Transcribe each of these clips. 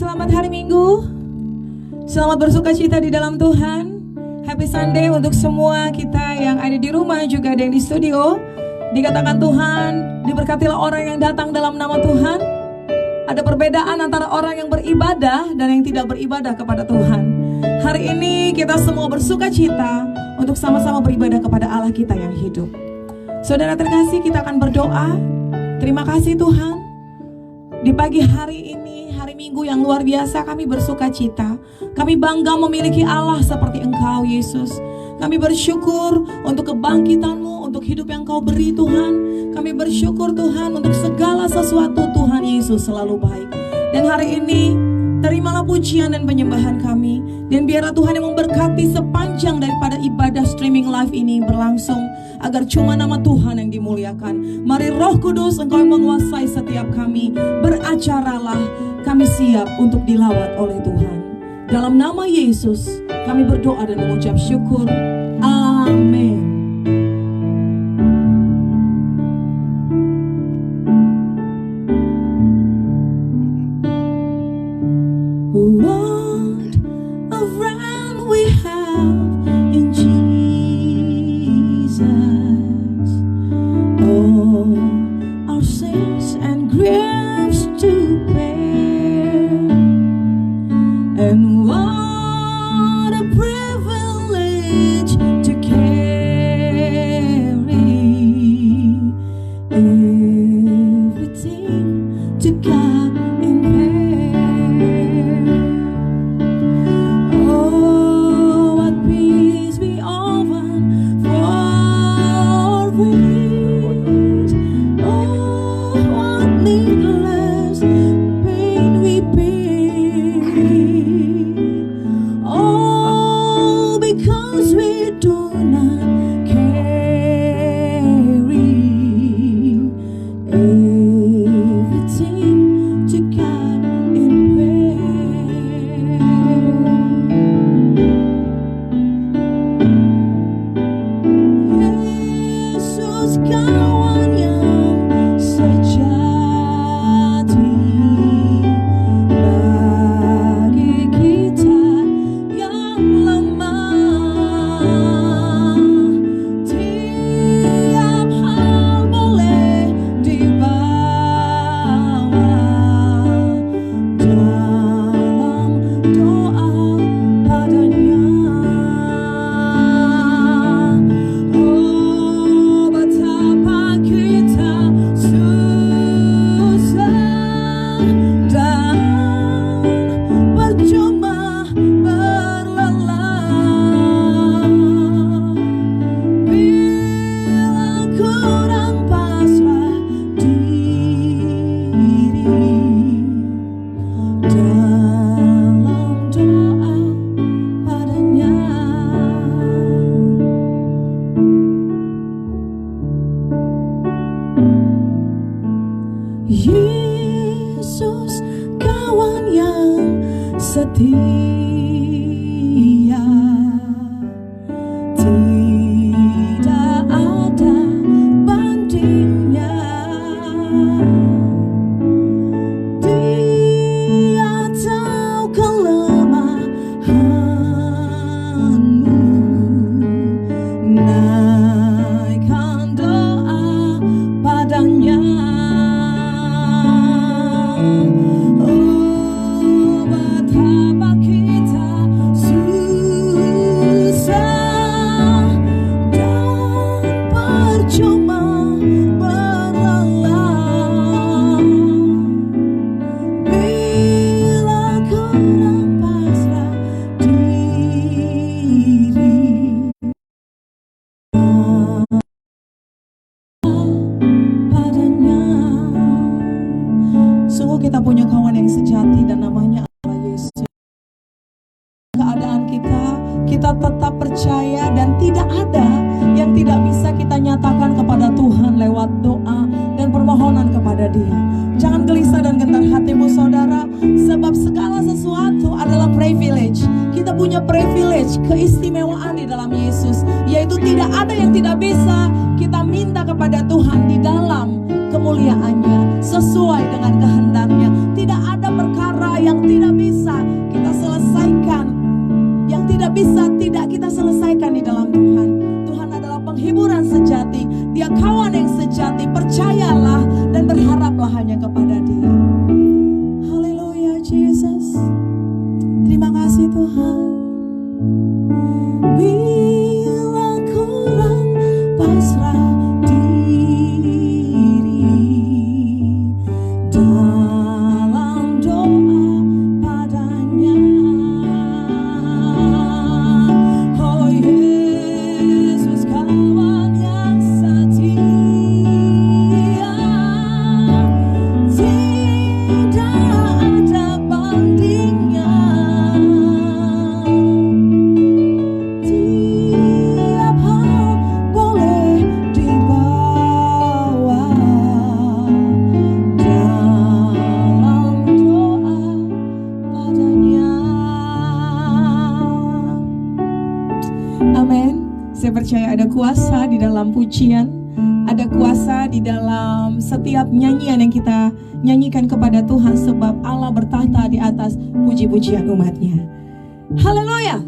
Selamat hari Minggu. Selamat bersuka cita di dalam Tuhan. Happy Sunday untuk semua kita yang ada di rumah, juga ada yang di studio. Dikatakan Tuhan, diberkatilah orang yang datang dalam nama Tuhan. Ada perbedaan antara orang yang beribadah dan yang tidak beribadah kepada Tuhan. Hari ini kita semua bersuka cita untuk sama-sama beribadah kepada Allah kita yang hidup. Saudara terkasih, kita akan berdoa. Terima kasih Tuhan. Di pagi hari ini, hari Minggu yang luar biasa, kami bersuka cita. Kami bangga memiliki Allah seperti Engkau, Yesus. Kami bersyukur untuk kebangkitan-Mu, untuk hidup yang Kau beri Tuhan. Kami bersyukur Tuhan untuk segala sesuatu Tuhan Yesus selalu baik. Dan hari ini, terimalah pujian dan penyembahan kami. Dan biarlah Tuhan yang memberkati sepanjang daripada ibadah streaming live ini berlangsung, agar cuma nama Tuhan yang dimuliakan. Mari Roh Kudus, Engkau yang menguasai setiap kami. Beracaralah, kami siap untuk dilawat oleh Tuhan. Dalam nama Yesus, kami berdoa dan mengucap syukur. Amin. What a friend we have in Jesus. All our sins and griefs to bear. And what a privilege to carry everything to God in prayer. Oh, what peace we often forfeit. Oh, what needless pain we bear. All because we do not carry everything to God in prayer. Yesus kawan yang sejati bagi kita yang lemah. Tiap hal boleh dibawa dalam doa padanya. Oh, betapa kita susah dan percuma berlelah bila kurang pasrah diri dalam doa padanya. Yesus kawan yang setia, tidak ada bandingnya. Dia tahu kelemahanmu, naikkan doa padanya. Oh, betapa kita susah dan percuma berlelah bila kurang pasrah diri padanya. Sungguh kita punya kawan yang sejati dan namanya Allah Yesus. Keadaan kita tetap percaya dan tidak ada yang tidak bisa kita nyatakan kepada Tuhan lewat doa dan permohonan kepada Dia. Jangan gelisah dan gentar hatimu saudara, sebab segala sesuatu adalah privilege. Kita punya privilege, keistimewaan di dalam Yesus, yaitu tidak ada yang tidak bisa kita minta kepada Tuhan di dalam kemuliaannya sesuai dengan kehendaknya. Tidak ada perkara yang tidak bergantung hanya kepada Dia. Haleluya Jesus. Terima kasih Tuhan. Bila kurang pasrah diri dalam doa padanya, oh Yesus kawan yang setia, tidak ada bandingnya. Tiap hal boleh dibawa dalam doa padanya. Amin. Saya percaya ada kuasa di dalam pujian, ada kuasa di dalam setiap nyanyian yang kita nyanyikan kepada Tuhan, sebab Allah bertahta di atas puji-pujian umatnya. Haleluya.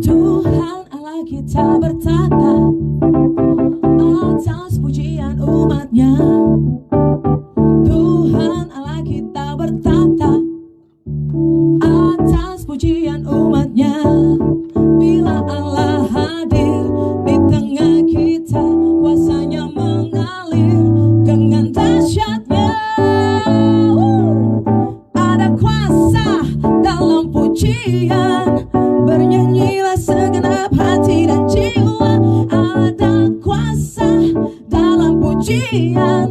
Tuhan Allah kita bertata atas pujian umatnya. Tuhan Allah kita bertata atas pujian umatnya. Bila Allah hadir di tengah kita, kuasanya mengalir dengan dahsyatnya. Ada kuasa dalam pujian, bernyanyilah segenap hati dan jiwa. Ada kuasa dalam pujian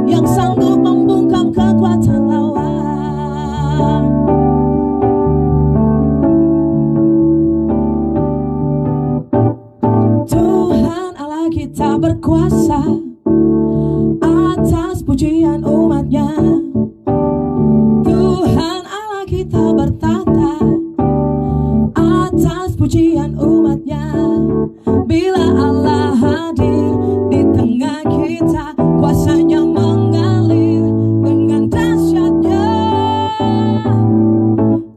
yang sanggup membungkam kekuatan lawan. Tuhan Allah kita berkuasa atas pujian umatnya. Tuhan Allah kita bertata atas pujian umatnya. Bila Allah hadir di tengah kita, kuasanya mengalir dengan dahsyatnya.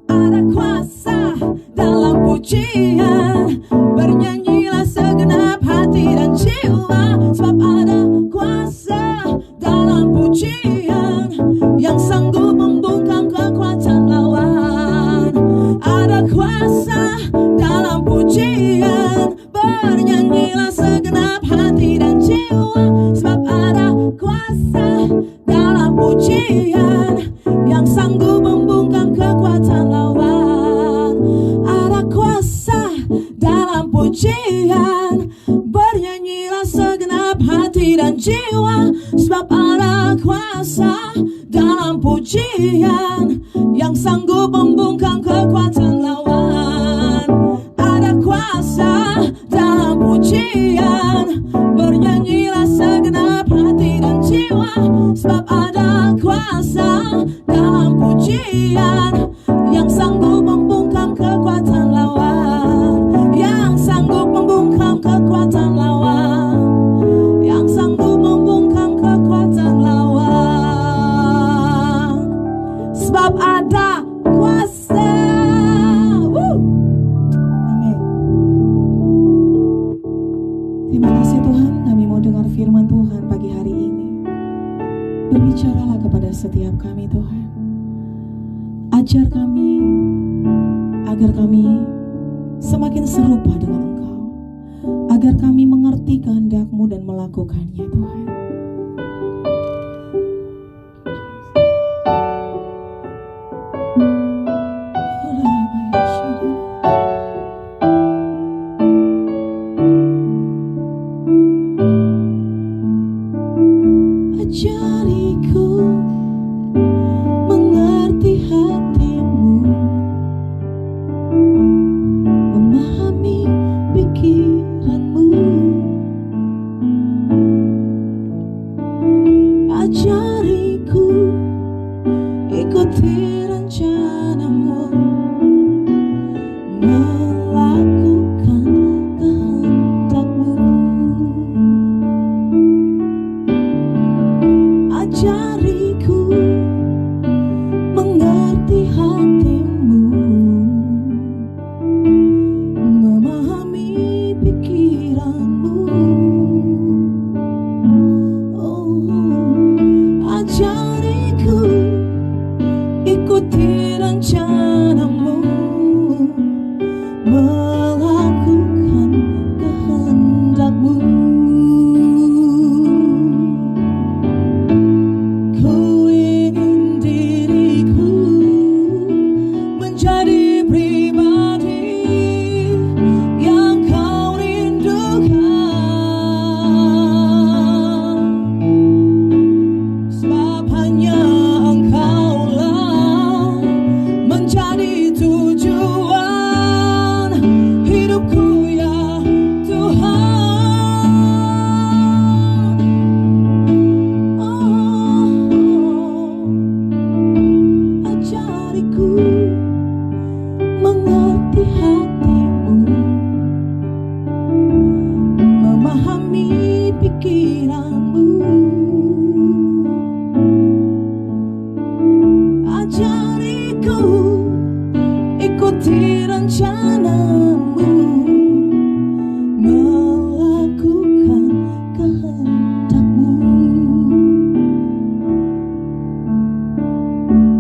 Ada kuasa dalam pujian, bernyanyilah segenap hati dan jiwa. Sebab ada kuasa dalam pujian yang sanggup membungkam kekuatan lawan. Ada kuasa dalam pujian, bernyanyilah segenap hati dan jiwa. Sebab ada kuasa dalam pujian yang sanggup membungkam kekuatan lawan. Ada kuasa dalam pujian, bernyanyilah segenap hati dan jiwa. Sebab ada kuasa dalam pujian yang sanggup membungkam kekuatan lawan. Ada kuasa dalam pujian, bernyanyilah segenap hati dan jiwa. Sebab ada kuasa dalam pujian yang sanggup membungkam kekuatan lawan. Yang sanggup membungkam kekuatan lawan. Yang sanggup membungkam kekuatan lawan. Sebab ada kuasa. Amin. Terima kasih Tuhan, kami mau dengar firman Tuhan pagi hari ini. Berbicaralah kepada setiap kami Tuhan. Ajar kami agar kami semakin serupa dengan Engkau, agar kami mengerti kehendak-Mu dan melakukannya Tuhan. Ajariku mengerti hati-Mu, memahami pikiran-Mu.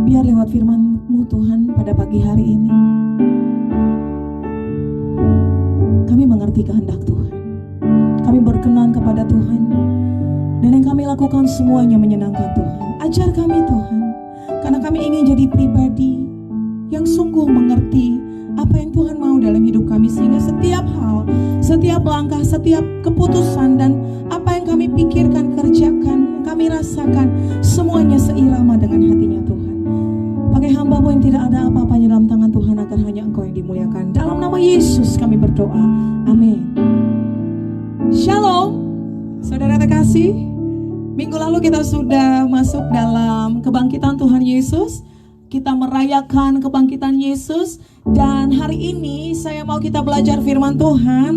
Biar lewat firman-Mu Tuhan pada pagi hari ini, kami mengerti kehendak Tuhan. Kami berkenan kepada Tuhan, dan yang kami lakukan semuanya menyenangkan Tuhan. Ajar kami Tuhan, karena kami ingin jadi pribadi yang sungguh mengerti apa yang Tuhan mau dalam hidup kami, sehingga setiap hal, setiap langkah, setiap keputusan, dan apa yang kami pikirkan, kerjakan, yang kami rasakan, semuanya seirama dengan hatinya Tuhan. Pakai hamba-Mu yang tidak ada apa-apanya dalam tangan Tuhan, agar hanya Engkau yang dimuliakan. Dalam nama Yesus kami berdoa, amin. Shalom, saudara terkasih. Minggu lalu kita sudah masuk dalam kebangkitan Tuhan Yesus. Kita merayakan kebangkitan Yesus. Dan hari ini saya mau kita belajar firman Tuhan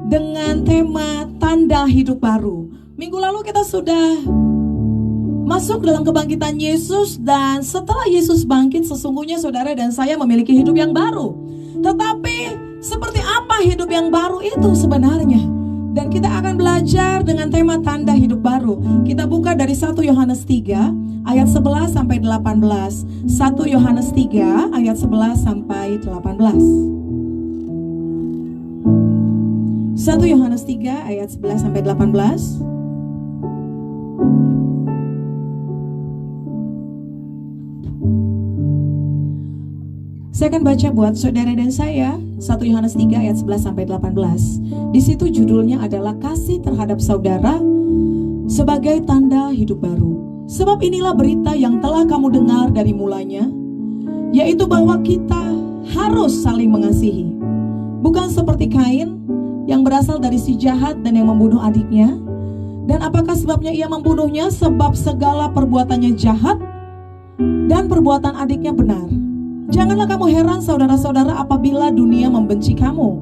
dengan tema tanda hidup baru. Minggu lalu kita sudah masuk dalam kebangkitan Yesus, dan setelah Yesus bangkit, sesungguhnya saudara dan saya memiliki hidup yang baru. Tetapi seperti apa hidup yang baru itu sebenarnya? Dan kita akan belajar dengan tema tanda hidup baru. Kita buka dari 1 Yohanes 3 ayat 11 sampai 18. 1 Yohanes 3 ayat 11 sampai 18. 1 Yohanes 3 ayat 11 sampai 18. Saya akan baca buat saudara dan saya 1 Yohanes 3 ayat 11 sampai 18. Di situ judulnya adalah kasih terhadap saudara sebagai tanda hidup baru. Sebab inilah berita yang telah kamu dengar dari mulanya, yaitu bahwa kita harus saling mengasihi. Bukan seperti Kain yang berasal dari si jahat dan yang membunuh adiknya. Dan apakah sebabnya ia membunuhnya? Sebab segala perbuatannya jahat dan perbuatan adiknya benar. Janganlah kamu heran saudara-saudara apabila dunia membenci kamu.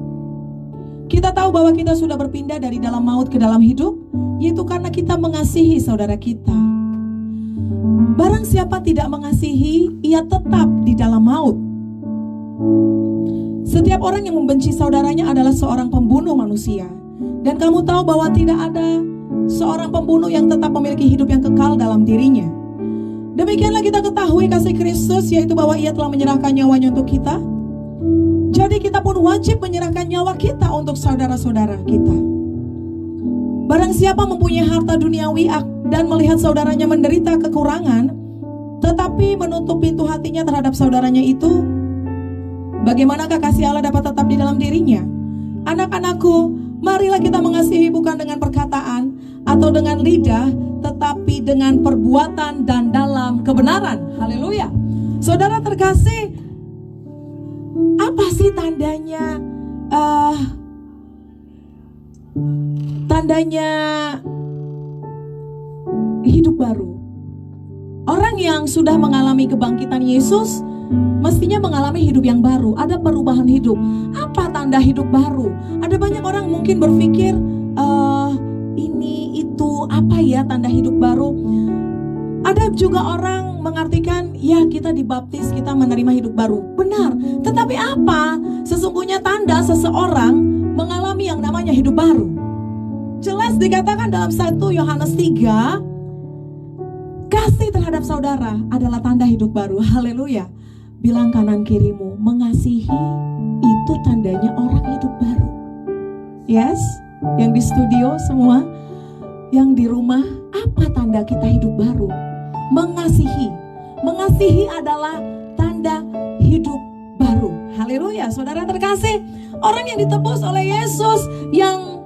Kita tahu bahwa kita sudah berpindah dari dalam maut ke dalam hidup, yaitu karena kita mengasihi saudara kita. Barang siapa tidak mengasihi, ia tetap di dalam maut. Setiap orang yang membenci saudaranya adalah seorang pembunuh manusia. Dan kamu tahu bahwa tidak ada seorang pembunuh yang tetap memiliki hidup yang kekal dalam dirinya. Demikianlah kita ketahui kasih Kristus, yaitu bahwa ia telah menyerahkan nyawanya untuk kita. Jadi kita pun wajib menyerahkan nyawa kita untuk saudara-saudara kita. Barang siapa mempunyai harta duniawi dan melihat saudaranya menderita kekurangan, tetapi menutup pintu hatinya terhadap saudaranya itu, bagaimanakah kasih Allah dapat tetap di dalam dirinya? Anak-anakku, marilah kita mengasihi bukan dengan perkataan atau dengan lidah, tetapi dengan perbuatan dan dalam kebenaran. Haleluya. Saudara terkasih, apa sih tandanya hidup baru? Orang yang sudah mengalami kebangkitan Yesus mestinya mengalami hidup yang baru. Ada perubahan hidup. Apa tanda hidup baru? Ada banyak orang mungkin berpikir ini itu apa ya tanda hidup baru. Ada juga orang mengartikan ya kita dibaptis, kita menerima hidup baru. Benar, tetapi apa sesungguhnya tanda seseorang mengalami yang namanya hidup baru? Jelas dikatakan dalam 1 Yohanes 3, kasih terhadap saudara adalah tanda hidup baru. Haleluya. Bilang kanan kirimu, mengasihi itu tandanya orang hidup baru. Yes, yang di studio semua, yang di rumah, apa tanda kita hidup baru? Mengasihi. Mengasihi adalah tanda hidup baru. Haleluya, saudara terkasih. Orang yang ditebus oleh Yesus, yang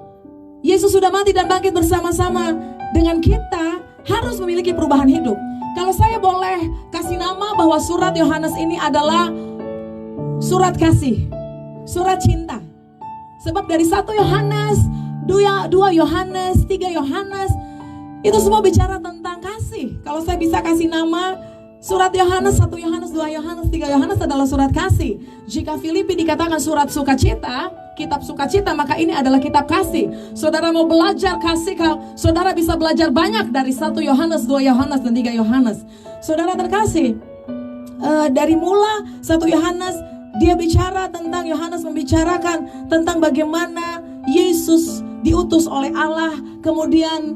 Yesus sudah mati dan bangkit bersama-sama dengan kita, harus memiliki perubahan hidup. Kalau saya boleh kasih nama bahwa surat Yohanes ini adalah surat kasih, surat cinta. Sebab dari 1 Yohanes, 2 Yohanes, 3 Yohanes, itu semua bicara tentang kasih. Kalau saya bisa kasih nama, surat Yohanes, 1 Yohanes, 2 Yohanes, 3 Yohanes adalah surat kasih. Jika Filipi dikatakan surat sukacita, kitab sukacita, maka ini adalah kitab kasih. Saudara mau belajar kasih, saudara bisa belajar banyak dari 1 Yohanes, 2 Yohanes, dan 3 Yohanes. Saudara terkasih, dari mula 1 Yohanes, dia bicara tentang, Yohanes membicarakan tentang bagaimana Yesus diutus oleh Allah, kemudian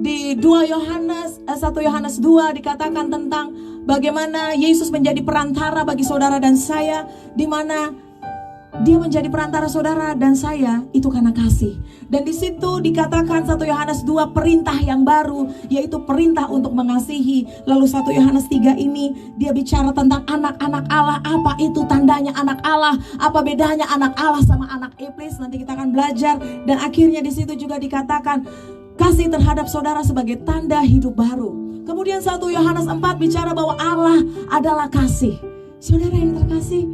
Di 1 Yohanes 2 dikatakan tentang bagaimana Yesus menjadi perantara bagi saudara dan saya, di mana Dia menjadi perantara saudara dan saya itu karena kasih. Dan di situ dikatakan 1 Yohanes 2 perintah yang baru, yaitu perintah untuk mengasihi. Lalu 1 Yohanes 3 ini dia bicara tentang anak-anak Allah. Apa itu tandanya anak Allah? Apa bedanya anak Allah sama anak iblis? Nanti kita akan belajar. Dan akhirnya di situ juga dikatakan kasih terhadap saudara sebagai tanda hidup baru. Kemudian 1 Yohanes 4 bicara bahwa Allah adalah kasih. Saudara yang terkasih,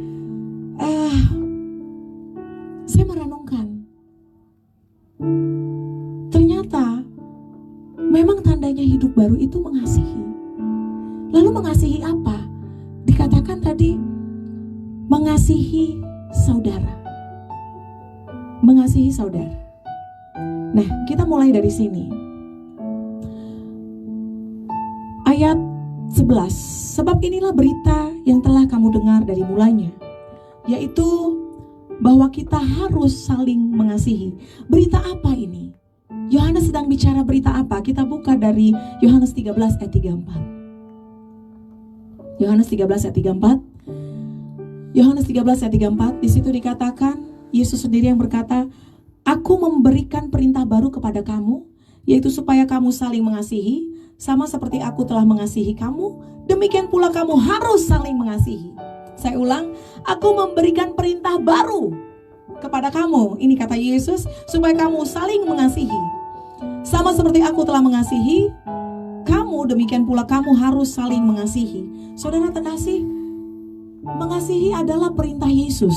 saya merenungkan, ternyata memang tandanya hidup baru itu mengasihi. Lalu mengasihi apa? Dikatakan tadi mengasihi saudara. Mengasihi saudara. Nah, kita mulai dari sini. Ayat 11. Sebab inilah berita yang telah kamu dengar dari mulanya, yaitu bahwa kita harus saling mengasihi. Berita apa ini? Yohanes sedang bicara berita apa? Kita buka dari Yohanes 13 ayat 34. Yohanes 13 ayat 34. Yohanes 13 ayat 34, di situ dikatakan Yesus sendiri yang berkata, "Aku memberikan perintah baru kepada kamu, yaitu supaya kamu saling mengasihi, sama seperti aku telah mengasihi kamu, demikian pula kamu harus saling mengasihi." Saya ulang, aku memberikan perintah baru kepada kamu. Ini kata Yesus, supaya kamu saling mengasihi. Sama seperti aku telah mengasihi kamu, demikian pula kamu harus saling mengasihi. Saudara terkasih, mengasihi adalah perintah Yesus.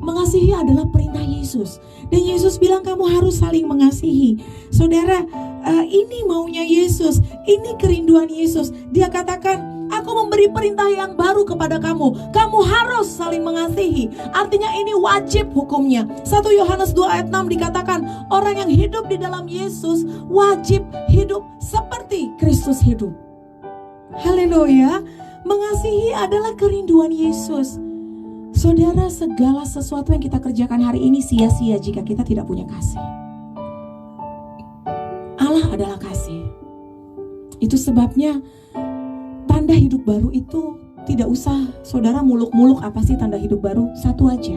Mengasihi adalah perintah Yesus. Dan Yesus bilang kamu harus saling mengasihi. Saudara, ini maunya Yesus. Ini kerinduan Yesus. Dia katakan, aku memberi perintah yang baru kepada kamu. Kamu harus saling mengasihi. Artinya ini wajib hukumnya. 1 Yohanes 2 ayat 6 dikatakan, orang yang hidup di dalam Yesus wajib hidup seperti Kristus hidup. Haleluya. Mengasihi adalah kerinduan Yesus. Saudara, segala sesuatu yang kita kerjakan hari ini sia-sia jika kita tidak punya kasih. Allah adalah kasih. Itu sebabnya tanda hidup baru itu tidak usah saudara muluk-muluk apa sih tanda hidup baru. Satu aja.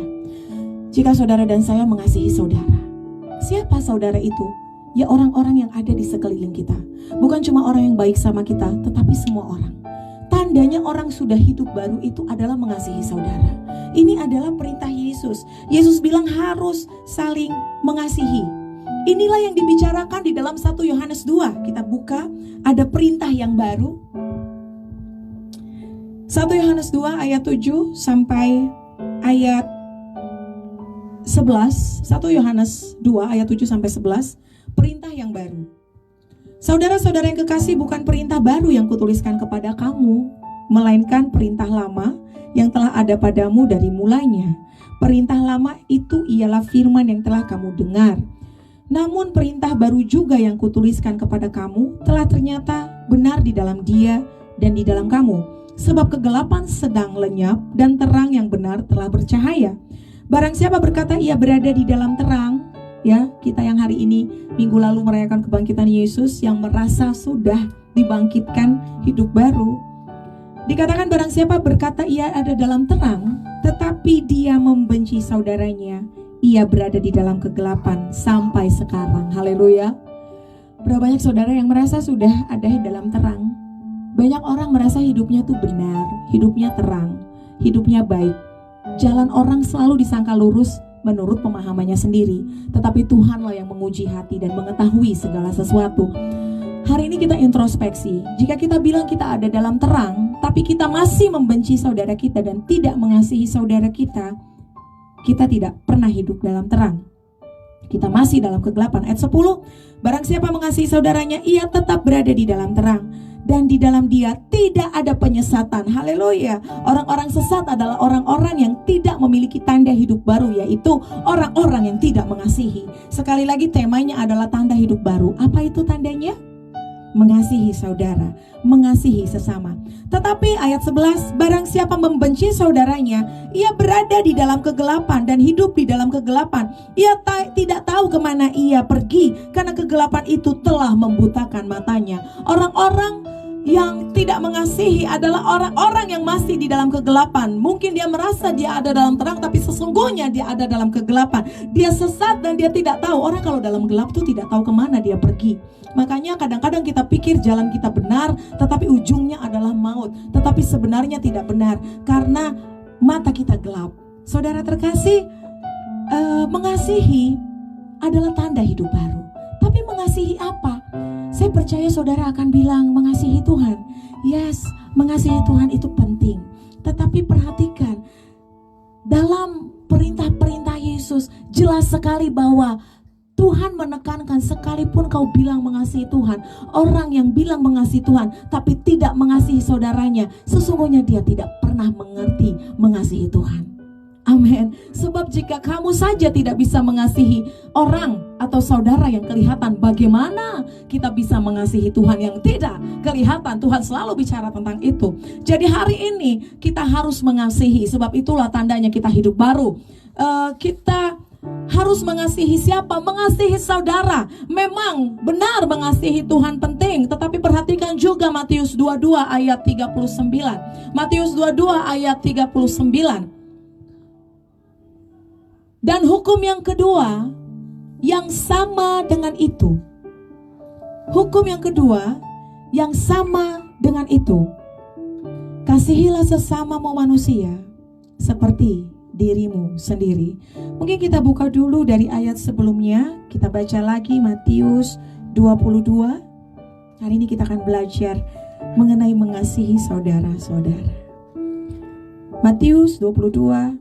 Jika saudara dan saya mengasihi saudara. Siapa saudara itu? Ya orang-orang yang ada di sekeliling kita. Bukan cuma orang yang baik sama kita, tetapi semua orang. Tandanya orang sudah hidup baru itu adalah mengasihi saudara. Ini adalah perintah Yesus. Yesus bilang harus saling mengasihi. Inilah yang dibicarakan di dalam 1 Yohanes 2. Kita buka, ada perintah yang baru. 1 Yohanes 2 ayat 7 sampai ayat 11. 1 Yohanes 2 ayat 7 sampai 11. Perintah yang baru. Saudara-saudara yang kekasih, bukan perintah baru yang kutuliskan kepada kamu, melainkan perintah lama yang telah ada padamu dari mulanya. Perintah lama itu ialah firman yang telah kamu dengar. Namun perintah baru juga yang kutuliskan kepada kamu telah ternyata benar di dalam Dia dan di dalam kamu. Sebab kegelapan sedang lenyap dan terang yang benar telah bercahaya. Barang siapa berkata ia berada di dalam terang, ya, kita yang hari ini minggu lalu merayakan kebangkitan Yesus, yang merasa sudah dibangkitkan hidup baru, dikatakan barang siapa berkata ia ada dalam terang tetapi dia membenci saudaranya, ia berada di dalam kegelapan sampai sekarang. Haleluya. Berapa banyak saudara yang merasa sudah ada dalam terang? Banyak orang merasa hidupnya tuh benar, hidupnya terang, hidupnya baik. Jalan orang selalu disangka lurus menurut pemahamannya sendiri, tetapi Tuhanlah yang menguji hati dan mengetahui segala sesuatu. Hari ini kita introspeksi. Jika kita bilang kita ada dalam terang, tapi kita masih membenci saudara kita dan tidak mengasihi saudara kita, kita tidak pernah hidup dalam terang. Kita masih dalam kegelapan. Ayat 10, barang siapa mengasihi saudaranya, ia tetap berada di dalam terang, dan di dalam Dia tidak ada penyesatan. Haleluya. Orang-orang sesat adalah orang-orang yang tidak memiliki tanda hidup baru, yaitu orang-orang yang tidak mengasihi. Sekali lagi temanya adalah tanda hidup baru. Apa itu tandanya? mengasihi saudara, mengasihi sesama. Tetapi ayat 11, barang siapa membenci saudaranya, ia berada di dalam kegelapan dan hidup di dalam kegelapan. Ia tidak tahu kemana ia pergi, karena kegelapan itu telah membutakan matanya. Orang-orang yang tidak mengasihi adalah orang-orang yang masih di dalam kegelapan. Mungkin dia merasa dia ada dalam terang, tapi sesungguhnya dia ada dalam kegelapan. Dia sesat dan dia tidak tahu. Orang kalau dalam gelap tuh tidak tahu kemana dia pergi. Makanya kadang-kadang kita pikir jalan kita benar, tetapi ujungnya adalah maut. Tetapi sebenarnya tidak benar, karena mata kita gelap. Saudara terkasih, mengasihi adalah tanda hidup baru. Tapi mengasihi apa? Saya percaya saudara akan bilang mengasihi Tuhan. Yes, mengasihi Tuhan itu penting. Tetapi perhatikan, dalam perintah-perintah Yesus jelas sekali bahwa Tuhan menekankan, sekalipun kau bilang mengasihi Tuhan, orang yang bilang mengasihi Tuhan tapi tidak mengasihi saudaranya, sesungguhnya dia tidak pernah mengerti mengasihi Tuhan. Amin. Sebab jika kamu saja tidak bisa mengasihi orang atau saudara yang kelihatan, bagaimana kita bisa mengasihi Tuhan yang tidak kelihatan? Tuhan selalu bicara tentang itu. Jadi hari ini kita harus mengasihi, sebab itulah tandanya kita hidup baru. Kita harus mengasihi siapa? Mengasihi saudara. Memang benar mengasihi Tuhan penting, tetapi perhatikan juga Matius 22 ayat 39. Matius 22 ayat 39. Dan hukum yang kedua yang sama dengan itu. Hukum yang kedua yang sama dengan itu. Kasihilah sesamamu manusia seperti dirimu sendiri. Mungkin kita buka dulu dari ayat sebelumnya. Kita baca lagi Matius 22. Hari ini kita akan belajar mengenai mengasihi saudara-saudara. Matius 22,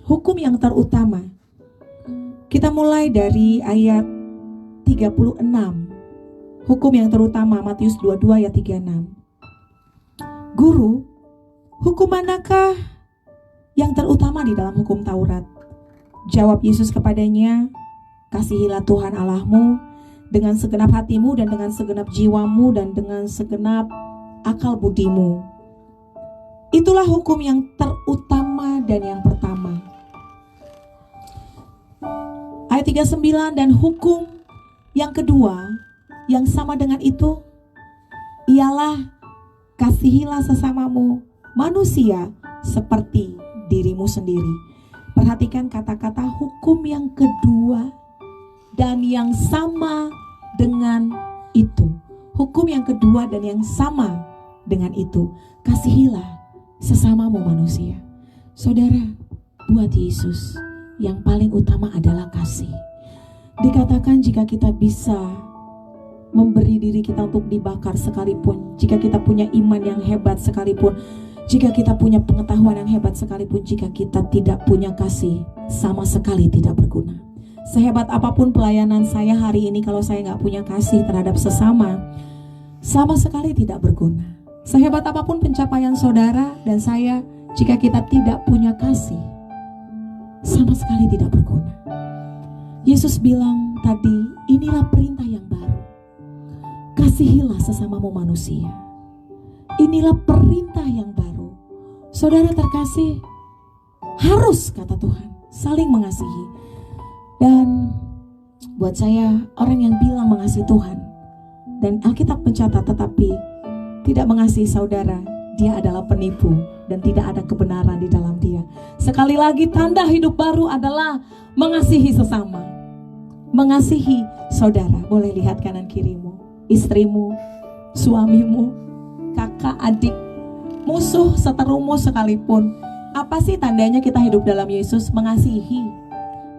hukum yang terutama. Kita mulai dari ayat 36. Hukum yang terutama, Matius 22 ayat 36. Guru, hukum manakah yang terutama di dalam hukum Taurat? Jawab Yesus kepadanya, kasihilah Tuhan Allahmu dengan segenap hatimu dan dengan segenap jiwamu dan dengan segenap akal budimu. Itulah hukum yang terutama dan yang pertama. Ayat 39, dan hukum yang kedua yang sama dengan itu ialah kasihilah sesamamu manusia seperti dirimu sendiri. Perhatikan kata-kata hukum yang kedua dan yang sama dengan itu. Hukum yang kedua dan yang sama dengan itu. Kasihilah sesamamu manusia. Saudara, buat Yesus yang paling utama adalah kasih. Dikatakan jika kita bisa memberi diri kita untuk dibakar sekalipun, jika kita punya iman yang hebat sekalipun, jika kita punya pengetahuan yang hebat sekalipun, jika kita tidak punya kasih, sama sekali tidak berguna. Sehebat apapun pelayanan saya hari ini, kalau saya nggak punya kasih terhadap sesama, sama sekali tidak berguna. Sehebat apapun pencapaian saudara dan saya, jika kita tidak punya kasih, sama sekali tidak berguna. Yesus bilang tadi, inilah perintah yang baru. Kasihilah sesamamu manusia. Inilah perintah yang baru. Saudara terkasih, harus, kata Tuhan, saling mengasihi. Dan buat saya, orang yang bilang mengasihi Tuhan dan Alkitab mencatat tetapi tidak mengasihi saudara, dia adalah penipu dan tidak ada kebenaran di dalam dia. Sekali lagi, tanda hidup baru adalah mengasihi sesama, mengasihi saudara. Boleh lihat kanan kirimu, istrimu, suamimu, kakak, adik, musuh, seterumu sekalipun. Apa sih tandanya kita hidup dalam Yesus? Mengasihi,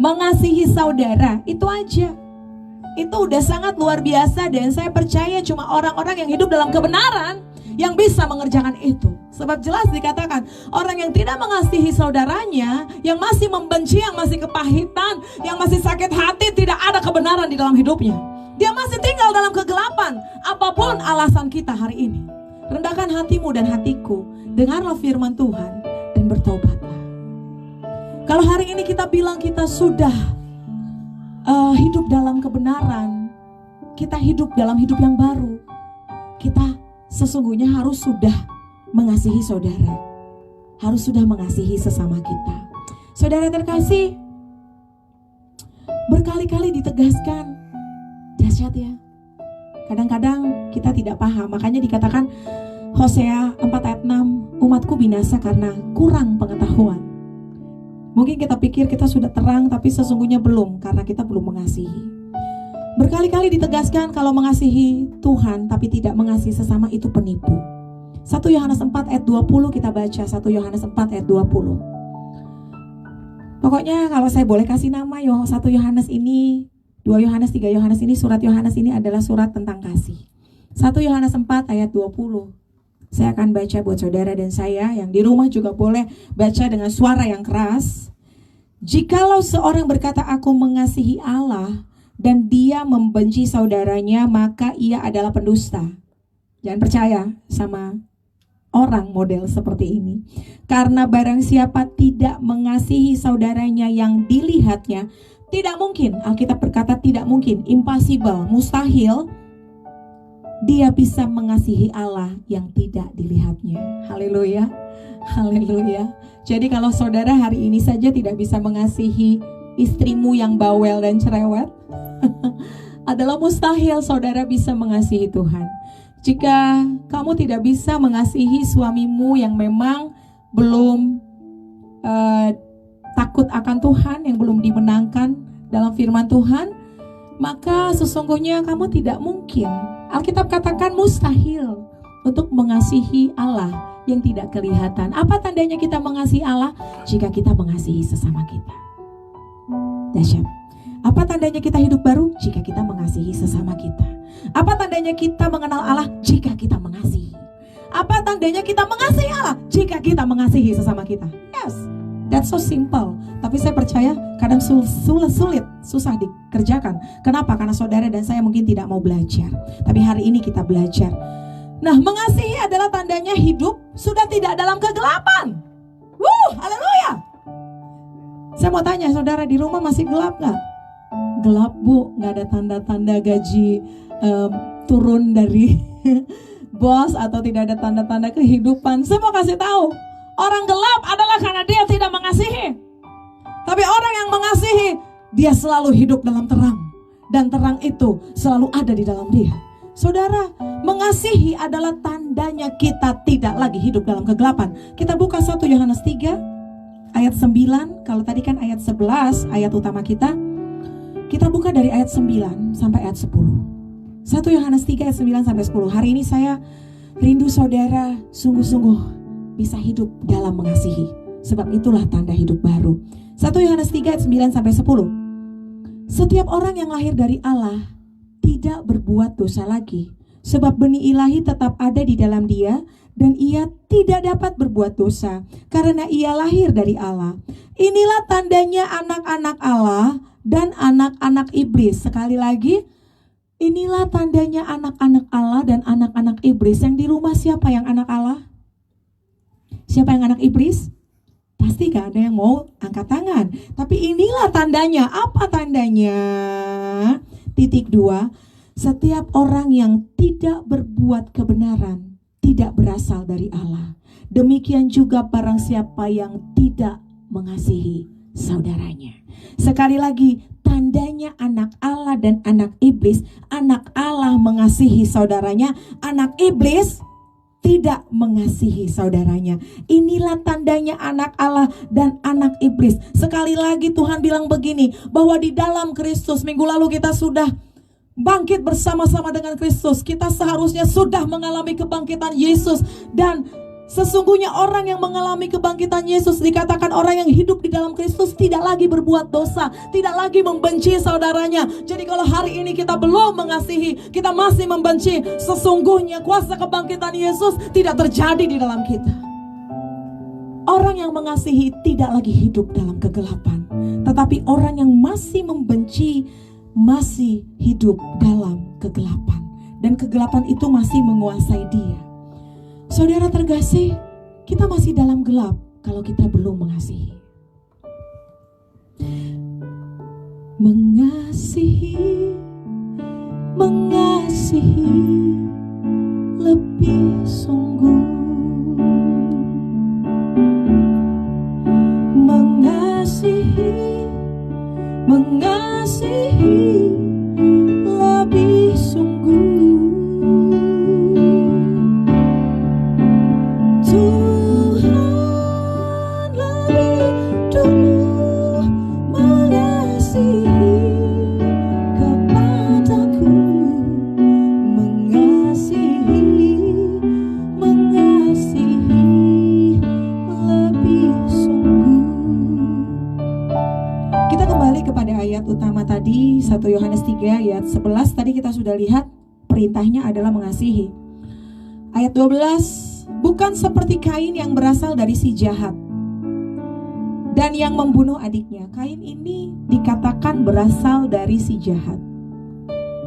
mengasihi saudara, itu aja. Itu udah sangat luar biasa, dan saya percaya cuma orang-orang yang hidup dalam kebenaran yang bisa mengerjakan itu. Sebab jelas dikatakan, orang yang tidak mengasihi saudaranya, yang masih membenci, yang masih kepahitan, yang masih sakit hati, tidak ada kebenaran di dalam hidupnya. Dia masih tinggal dalam kegelapan. Apapun alasan kita hari ini, rendahkan hatimu dan hatiku, dengarlah firman Tuhan dan bertobatlah. Kalau hari ini kita bilang kita sudah hidup dalam kebenaran, kita hidup dalam hidup yang baru, kita sesungguhnya harus sudah mengasihi saudara, harus sudah mengasihi sesama kita. Saudara terkasih, berkali-kali ditegaskan, dahsyat ya. Kadang-kadang kita tidak paham, makanya dikatakan Hosea 4 ayat 6, umatku binasa karena kurang pengetahuan. Mungkin kita pikir kita sudah terang, tapi sesungguhnya belum, karena kita belum mengasihi. Berkali-kali ditegaskan kalau mengasihi Tuhan tapi tidak mengasihi sesama itu penipu. 1 Yohanes 4 ayat 20 kita baca, 1 Yohanes 4 ayat 20. Pokoknya kalau saya boleh kasih nama 1 Yohanes ini, 2 Yohanes, 3 Yohanes ini, surat Yohanes ini adalah surat tentang kasih. 1 Yohanes 4 ayat 20. Saya akan baca buat saudara dan saya yang di rumah juga boleh baca dengan suara yang keras. Jikalau seorang berkata aku mengasihi Allah dan dia membenci saudaranya, maka ia adalah pendusta. Jangan percaya sama orang model seperti ini. Karena barang siapa tidak mengasihi saudaranya yang dilihatnya, tidak mungkin, Alkitab berkata tidak mungkin, impossible, mustahil, dia bisa mengasihi Allah yang tidak dilihatnya. Haleluya, haleluya. Jadi kalau saudara hari ini saja tidak bisa mengasihi istrimu yang bawel dan cerewet, adalah mustahil saudara bisa mengasihi Tuhan. Jika kamu tidak bisa mengasihi suamimu yang memang belum takut akan Tuhan, yang belum dimenangkan dalam firman Tuhan, maka sesungguhnya kamu tidak mungkin, Alkitab katakan mustahil, untuk mengasihi Allah yang tidak kelihatan. Apa tandanya kita mengasihi Allah? Jika kita mengasihi sesama kita. Dahsyat. Apa tandanya kita hidup baru? Jika kita mengasihi sesama kita. Apa tandanya kita mengenal Allah? Jika kita mengasihi. Apa tandanya kita mengasihi Allah? Jika kita mengasihi sesama kita. Yes, that's so simple. Tapi saya percaya kadang sulit, susah dikerjakan. Kenapa? Karena saudara dan saya mungkin tidak mau belajar. Tapi hari ini kita belajar. Nah, mengasihi adalah tandanya hidup sudah tidak dalam kegelapan. Haleluya. Saya mau tanya, saudara di rumah masih gelap gak? Gelap bu, gak ada tanda-tanda gaji turun dari bos atau tidak ada tanda-tanda kehidupan. Saya mau kasih tahu, orang gelap adalah karena dia tidak mengasihi. Tapi orang yang mengasihi, dia selalu hidup dalam terang. Dan terang itu selalu ada di dalam dia. Saudara, mengasihi adalah tandanya kita tidak lagi hidup dalam kegelapan. Kita buka 1 Yohanes 3 ayat 9. Kalau tadi kan ayat 11 ayat utama kita. Kita buka dari ayat 9 sampai ayat 10. 1 Yohanes 3 ayat 9 sampai 10. Hari ini saya rindu saudara sungguh-sungguh bisa hidup dalam mengasihi. Sebab itulah tanda hidup baru. 1 Yohanes 3 ayat 9 sampai 10. Setiap orang yang lahir dari Allah tidak berbuat dosa lagi. Sebab benih ilahi tetap ada di dalam dia dan ia tidak dapat berbuat dosa karena ia lahir dari Allah. Inilah tandanya anak-anak Allah dan anak-anak iblis. Sekali lagi, inilah tandanya anak-anak Allah dan anak-anak iblis. Yang di rumah siapa yang anak Allah? Siapa yang anak iblis? Pasti gak ada yang mau angkat tangan. Tapi inilah tandanya. Apa tandanya? Titik 2. Setiap orang yang tidak berbuat kebenaran tidak berasal dari Allah. Demikian juga barang siapa yang tidak mengasihi saudaranya. Sekali lagi, tandanya anak Allah dan anak iblis. Anak Allah mengasihi saudaranya, anak iblis tidak mengasihi saudaranya. Inilah tandanya anak Allah dan anak iblis. Sekali lagi Tuhan bilang begini, bahwa di dalam Kristus, minggu lalu kita sudah bangkit bersama-sama dengan Kristus. Kita seharusnya sudah mengalami kebangkitan Yesus. Dan sesungguhnya orang yang mengalami kebangkitan Yesus dikatakan orang yang hidup di dalam Kristus tidak lagi berbuat dosa, tidak lagi membenci saudaranya. Jadi kalau hari ini kita belum mengasihi, kita masih membenci, sesungguhnya kuasa kebangkitan Yesus tidak terjadi di dalam kita. Orang yang mengasihi tidak lagi hidup dalam kegelapan, tetapi orang yang masih membenci masih hidup dalam kegelapan, dan kegelapan itu masih menguasai dia. Saudara terkasih, kita masih dalam gelap kalau kita belum mengasihi. Mengasihi, mengasihi, lebih sungguh mengasihi, mengasihi lebih sungguh. Tuhan lebih dulu mengasihi kepadaku, mengasihi, mengasihi lebih sungguh. Kita kembali kepada ayat utama tadi, 1 Yohanes 3 ayat 11. Tadi kita sudah lihat perintahnya adalah mengasihi. Ayat 12, bukan seperti Kain yang berasal dari si jahat dan yang membunuh adiknya. Kain ini dikatakan berasal dari si jahat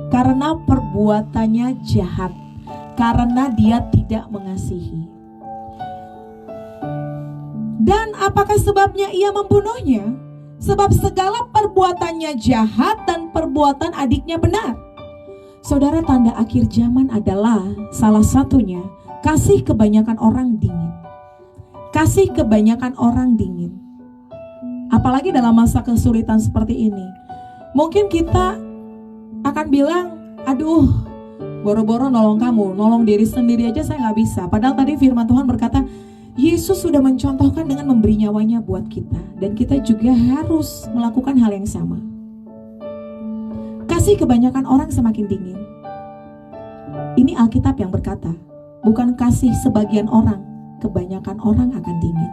karena perbuatannya jahat, karena dia tidak mengasihi. Dan apakah sebabnya ia membunuhnya? Sebab segala perbuatannya jahat dan perbuatan adiknya benar. Saudara, tanda akhir zaman adalah salah satunya kasih kebanyakan orang dingin. Kasih kebanyakan orang dingin. Apalagi dalam masa kesulitan seperti ini. Mungkin kita akan bilang, aduh, boro-boro nolong kamu, nolong diri sendiri aja saya gak bisa. Padahal tadi firman Tuhan berkata, Yesus sudah mencontohkan dengan memberi nyawanya buat kita. Dan kita juga harus melakukan hal yang sama. Kasih kebanyakan orang semakin dingin. Ini Alkitab yang berkata, bukan kasih sebagian orang, kebanyakan orang akan dingin.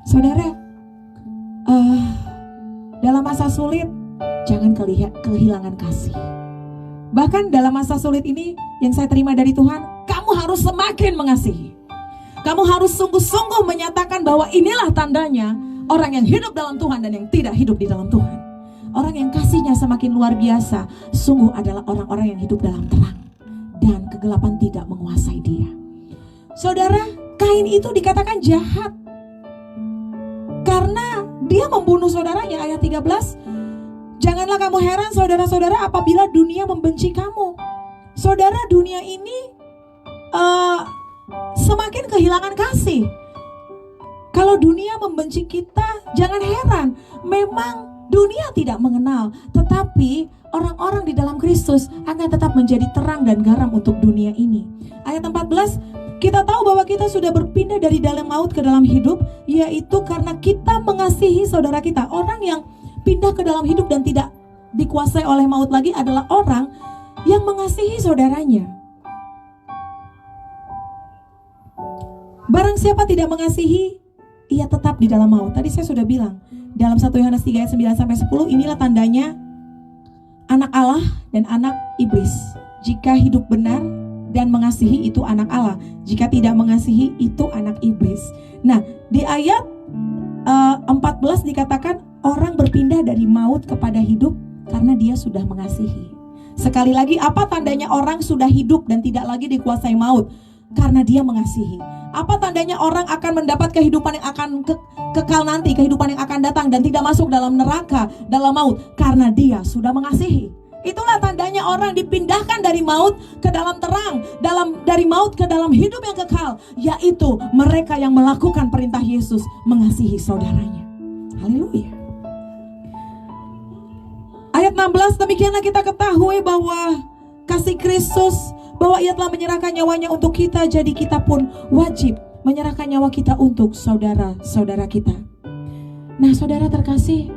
Saudara, dalam masa sulit, jangan kehilangan kasih. Bahkan dalam masa sulit ini, yang saya terima dari Tuhan, kamu harus semakin mengasihi. Kamu harus sungguh-sungguh menyatakan bahwa inilah tandanya orang yang hidup dalam Tuhan dan yang tidak hidup di dalam Tuhan. Orang yang kasihnya semakin luar biasa, sungguh adalah orang-orang yang hidup dalam terang dan kegelapan tidak menguasai dia. Saudara, Kain itu dikatakan jahat karena dia membunuh saudaranya. Ayat 13, janganlah kamu heran saudara-saudara apabila dunia membenci kamu. Saudara, dunia ini semakin kehilangan kasih. Kalau dunia membenci kita, jangan heran. Memang dunia tidak mengenal, tetapi orang-orang di dalam Kristus akan tetap menjadi terang dan garam untuk dunia ini. Ayat 14, kita tahu bahwa kita sudah berpindah dari dalam maut ke dalam hidup, yaitu karena kita mengasihi saudara kita. Orang yang pindah ke dalam hidup dan tidak dikuasai oleh maut lagi adalah orang yang mengasihi saudaranya. Barang siapa tidak mengasihi, ia tetap di dalam maut. Tadi saya sudah bilang, dalam 1 Yohanes 3 ayat 9-10, inilah tandanya anak Allah dan anak iblis. Jika hidup benar dan mengasihi, itu anak Allah. Jika tidak mengasihi, itu anak iblis. Nah, di ayat 14 dikatakan orang berpindah dari maut kepada hidup karena dia sudah mengasihi. Sekali lagi, apa tandanya orang sudah hidup dan tidak lagi dikuasai maut? Karena dia mengasihi. Apa tandanya orang akan mendapat kehidupan yang akan kekal nanti, kehidupan yang akan datang dan tidak masuk dalam neraka, dalam maut? Karena dia sudah mengasihi. Itulah tandanya orang dipindahkan dari maut ke dalam terang, dari maut ke dalam hidup yang kekal, yaitu mereka yang melakukan perintah Yesus, mengasihi saudaranya. Haleluya. Ayat 16, demikianlah kita ketahui bahwa kasih Kristus, bahwa ia telah menyerahkan nyawanya untuk kita, jadi kita pun wajib menyerahkan nyawa kita untuk saudara-saudara kita. Nah, saudara terkasih,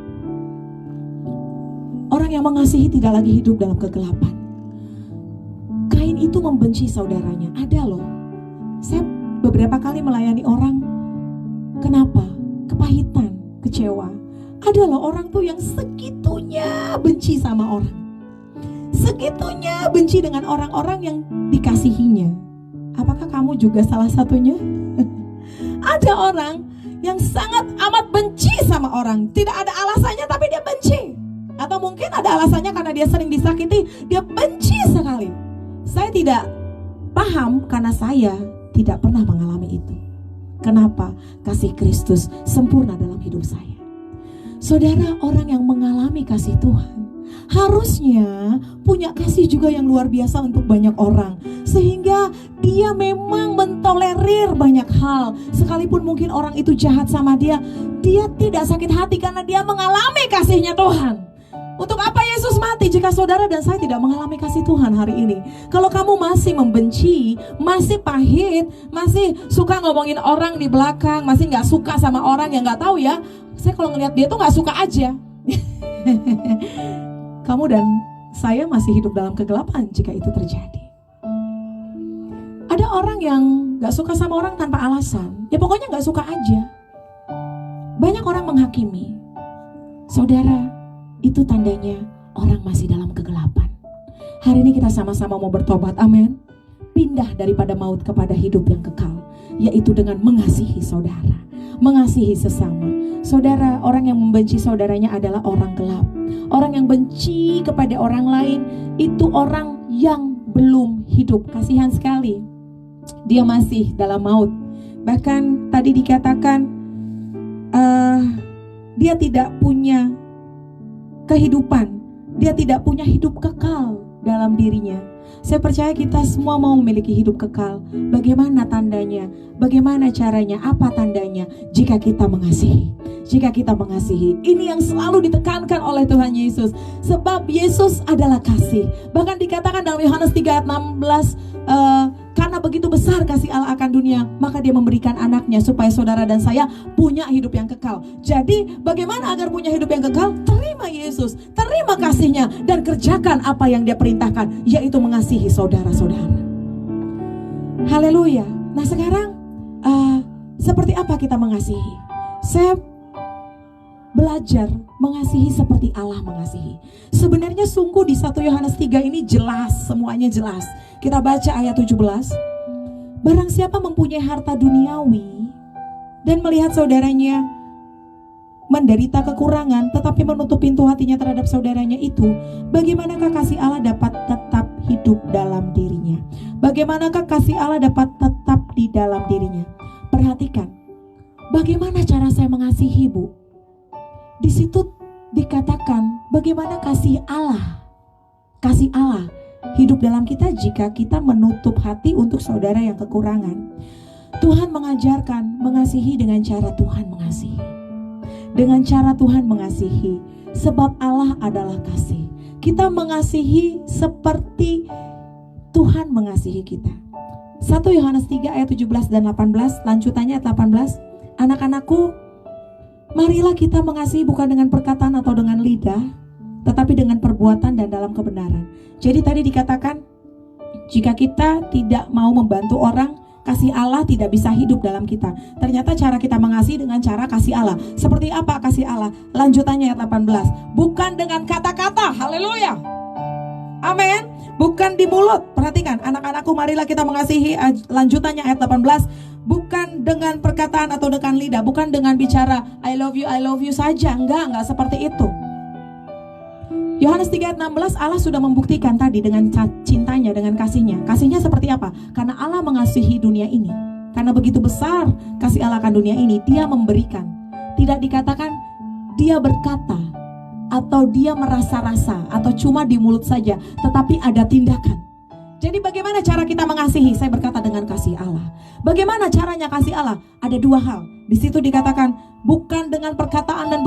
orang yang mengasihi tidak lagi hidup dalam kegelapan. Kain itu membenci saudaranya. Ada loh, saya beberapa kali melayani orang, kenapa? Kepahitan, kecewa. Ada loh orang tuh yang segitunya benci sama orang, segitunya benci dengan orang-orang yang dikasihinya. Apakah kamu juga salah satunya? Ada orang yang sangat amat benci sama orang, tidak ada alasannya tapi dia benci. Atau mungkin ada alasannya karena dia sering disakiti, dia benci sekali. Saya tidak paham karena saya tidak pernah mengalami itu. Kenapa? Kasih Kristus sempurna dalam hidup saya. Saudara, orang yang mengalami kasih Tuhan, harusnya punya kasih juga yang luar biasa untuk banyak orang, sehingga dia memang mentolerir banyak hal. Sekalipun mungkin orang itu jahat sama dia, dia tidak sakit hati karena dia mengalami kasihnya Tuhan. Untuk apa Yesus mati jika saudara dan saya tidak mengalami kasih Tuhan hari ini? Kalau kamu masih membenci, masih pahit, masih suka ngomongin orang di belakang, masih gak suka sama orang yang gak tahu ya, saya kalau ngelihat dia tuh gak suka aja. Kamu dan saya masih hidup dalam kegelapan jika itu terjadi. Ada orang yang gak suka sama orang tanpa alasan, ya pokoknya gak suka aja. Banyak orang menghakimi. Saudara, itu tandanya orang masih dalam kegelapan. Hari ini kita sama-sama mau bertobat, amin. Pindah daripada maut kepada hidup yang kekal, yaitu dengan mengasihi saudara, mengasihi sesama. Saudara, orang yang membenci saudaranya adalah orang gelap. Orang yang benci kepada orang lain, itu orang yang belum hidup. Kasihan sekali, dia masih dalam maut. Bahkan tadi dikatakan dia tidak punya kehidupan, dia tidak punya hidup kekal dalam dirinya. Saya percaya kita semua mau memiliki hidup kekal. Bagaimana tandanya? Bagaimana caranya? Apa tandanya? Jika kita mengasihi. Jika kita mengasihi. Ini yang selalu ditekankan oleh Tuhan Yesus. Sebab Yesus adalah kasih. Bahkan dikatakan dalam Yohanes 3 ayat 16, karena begitu besar kasih Allah akan dunia, maka dia memberikan anaknya supaya saudara dan saya punya hidup yang kekal. Jadi bagaimana agar punya hidup yang kekal? Terima Yesus, terima kasihnya, dan kerjakan apa yang dia perintahkan, yaitu mengasihi saudara-saudara. Haleluya. Nah sekarang seperti apa kita mengasihi? Saya belajar mengasihi seperti Allah mengasihi. Sebenarnya sungguh di 1 Yohanes 3 ini jelas, semuanya jelas. Kita baca ayat 17. Barang siapa mempunyai harta duniawi dan melihat saudaranya menderita kekurangan, tetapi menutup pintu hatinya terhadap saudaranya itu, bagaimanakah kasih Allah dapat tetap hidup dalam dirinya? Bagaimanakah kasih Allah dapat tetap di dalam dirinya? Perhatikan, bagaimana cara saya mengasihi, Bu? Di situ dikatakan bagaimana kasih Allah hidup dalam kita jika kita menutup hati untuk saudara yang kekurangan. Tuhan mengajarkan mengasihi dengan cara Tuhan mengasihi. Dengan cara Tuhan mengasihi, sebab Allah adalah kasih. Kita mengasihi seperti Tuhan mengasihi kita. 1 Yohanes 3 ayat 17 dan 18, lanjutannya ayat 18. Anak-anakku, marilah kita mengasihi bukan dengan perkataan atau dengan lidah, tetapi dengan perbuatan dan dalam kebenaran. Jadi tadi dikatakan, jika kita tidak mau membantu orang, kasih Allah tidak bisa hidup dalam kita. Ternyata cara kita mengasihi dengan cara kasih Allah. Seperti apa kasih Allah? Lanjutannya ayat 18. Bukan dengan kata-kata, haleluya, amin. Bukan di mulut. Perhatikan, anak-anakku marilah kita mengasihi. Lanjutannya ayat 18. Bukan dengan perkataan atau dengan lidah, bukan dengan bicara I love you saja. Enggak seperti itu. Yohanes 3 ayat 16, Allah sudah membuktikan tadi dengan cintanya, dengan kasihnya. Kasihnya seperti apa? Karena Allah mengasihi dunia ini. Karena begitu besar kasih Allah akan dunia ini, dia memberikan. Tidak dikatakan dia berkata atau dia merasa-rasa atau cuma di mulut saja, tetapi ada tindakan. Jadi bagaimana cara kita mengasihi? Saya berkata dengan kasih Allah. Bagaimana caranya kasih Allah? Ada dua hal. Di situ dikatakan bukan dengan perkataan dan